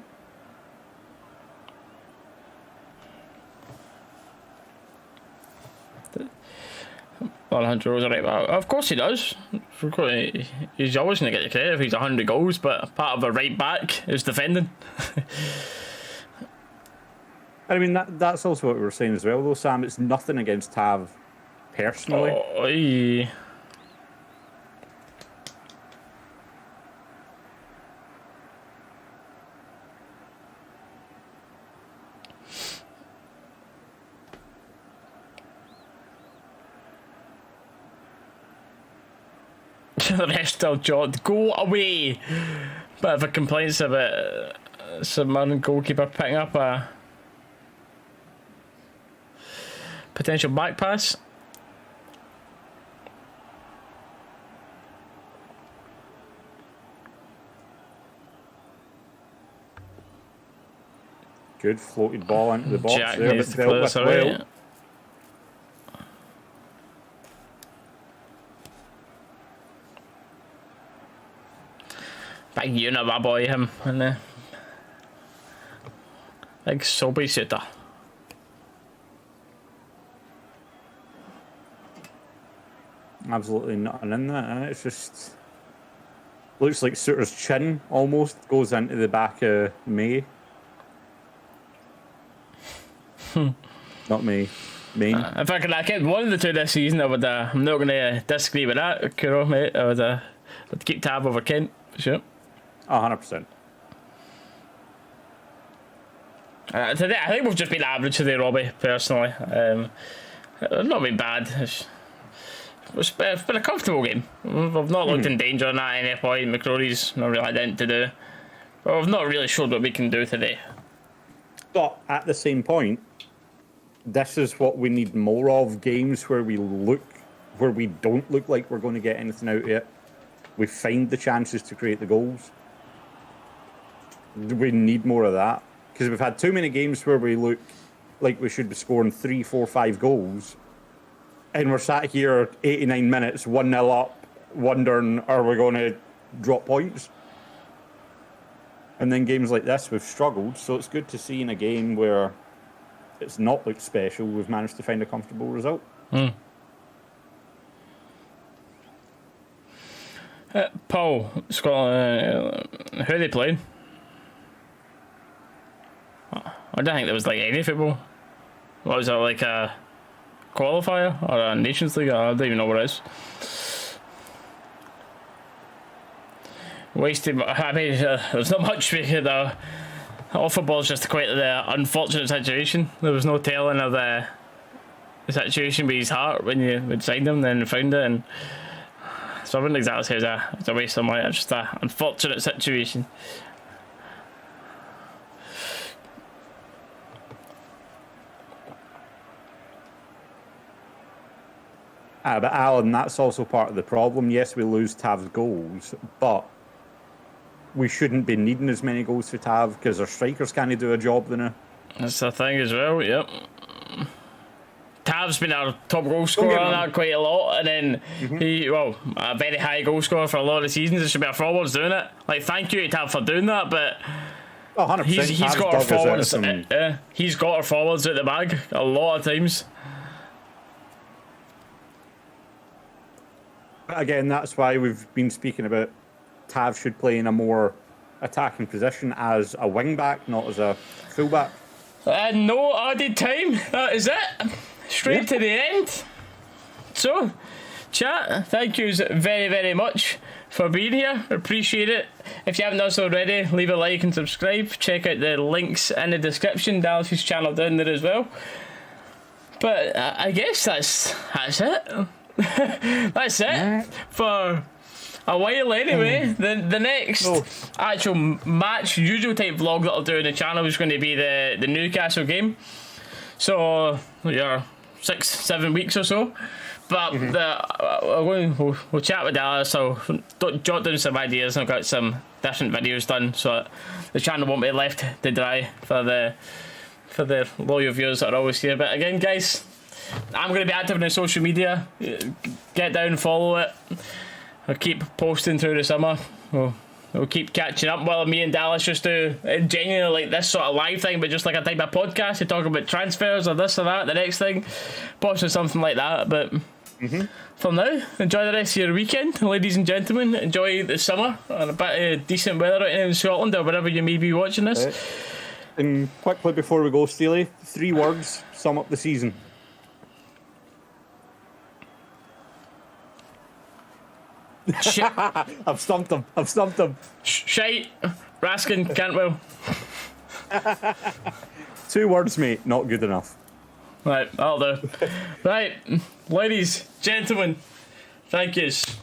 [SPEAKER 1] 100 goals, right? Well, of course he does. He's always going to get the credit if he's 100 goals, but part of a right back is defending.
[SPEAKER 2] I mean, that's also what we were saying as well, though, Sam. It's nothing against Tav personally.
[SPEAKER 1] Oh, yeah. The rest still jawed. Go away! Bit of a complaints about some goalkeeper picking up a potential back pass.
[SPEAKER 2] Good floated ball into the box
[SPEAKER 1] Jack
[SPEAKER 2] there,
[SPEAKER 1] needs
[SPEAKER 2] but
[SPEAKER 1] to
[SPEAKER 2] dealt
[SPEAKER 1] clear
[SPEAKER 2] with
[SPEAKER 1] this away.
[SPEAKER 2] well.
[SPEAKER 1] Big unit, my boy, him, and big soapy shooter.
[SPEAKER 2] Absolutely nothing in that. It's just looks like Suter's chin almost goes into the back of May. Not me. Main.
[SPEAKER 1] If I could get one of the two this season, I would. I'm not going to disagree with that, Kuro, mate. I would. I'd keep Tav over Kent, for sure.
[SPEAKER 2] 100%.
[SPEAKER 1] Today, I think we've just been average today, Robbie. Personally, not been bad. It's been a comfortable game. We've not looked in danger on that at any point. McCrory's not really had anything to do, but we've not really showed what we can do today.
[SPEAKER 2] But at the same point, this is what we need more of: games where we don't look like we're going to get anything out of it. We find the chances to create the goals. We need more of that, because we've had too many games where we look like we should be scoring 3, 4, 5 goals, and we're sat here 89 minutes, 1-0 up, wondering, are we going to drop points? And then games like this, we've struggled, so it's good to see in a game where it's not looked special, we've managed to find a comfortable result.
[SPEAKER 1] Paul, Scotland, who are they playing? I don't think there was like any football. What was that, like a qualifier or a Nations League? I don't even know what it is. Wasted. I mean, there's not much we could. Off football's just quite the unfortunate situation. There was no telling of the situation with his heart when you would signed him, then found it, and so I wouldn't exactly say it's a waste of money. It's just an unfortunate situation.
[SPEAKER 2] But Alan, that's also part of the problem. Yes, we lose Tav's goals, but we shouldn't be needing as many goals for Tav because our strikers can't do a job now.
[SPEAKER 1] That's the thing as well, yep. Tav's been our top goal scorer on that quite a lot, and then a very high goal scorer for a lot of the seasons. It should be our forwards doing it. Like, thank you to Tav for doing that, but
[SPEAKER 2] 100%.
[SPEAKER 1] he's got our forwards. He's got our forwards out the bag a lot of times.
[SPEAKER 2] Again, that's why we've been speaking about Tav should play in a more attacking position as a wing back, not as a full back.
[SPEAKER 1] No added time. That is it. Straight to the end. So, chat, thank you very, very much for being here. Appreciate it. If you haven't done so already, leave a like and subscribe. Check out the links in the description. Dallas' channel down there as well. But I guess that's it. That's it for a while anyway. The next actual match, usual type vlog that I'll do on the channel is going to be the Newcastle game. So, yeah, 6-7 weeks or so. But we'll chat with Dalus. So jot down some ideas. I've got some different videos done, so the channel won't be left to dry for the loyal viewers that are always here. But again, guys, I'm going to be active on social media. Get down, follow it. I'll keep posting through the summer. We'll keep catching up while me and Dalus just do genuinely like this sort of live thing, but just like a type of podcast to talk about transfers or this or that, the next thing. Possibly something like that. But for now, enjoy the rest of your weekend, ladies and gentlemen. Enjoy the summer and a bit of decent weather out in Scotland or wherever you may be watching this.
[SPEAKER 2] And quickly before we go, Steely, 3 words sum up the season.
[SPEAKER 1] Shit.
[SPEAKER 2] I've stumped him.
[SPEAKER 1] Shite. Raskin, Cantwell.
[SPEAKER 2] 2 words, mate. Not good enough.
[SPEAKER 1] Right, that'll do. Right, ladies, gentlemen, thank yous.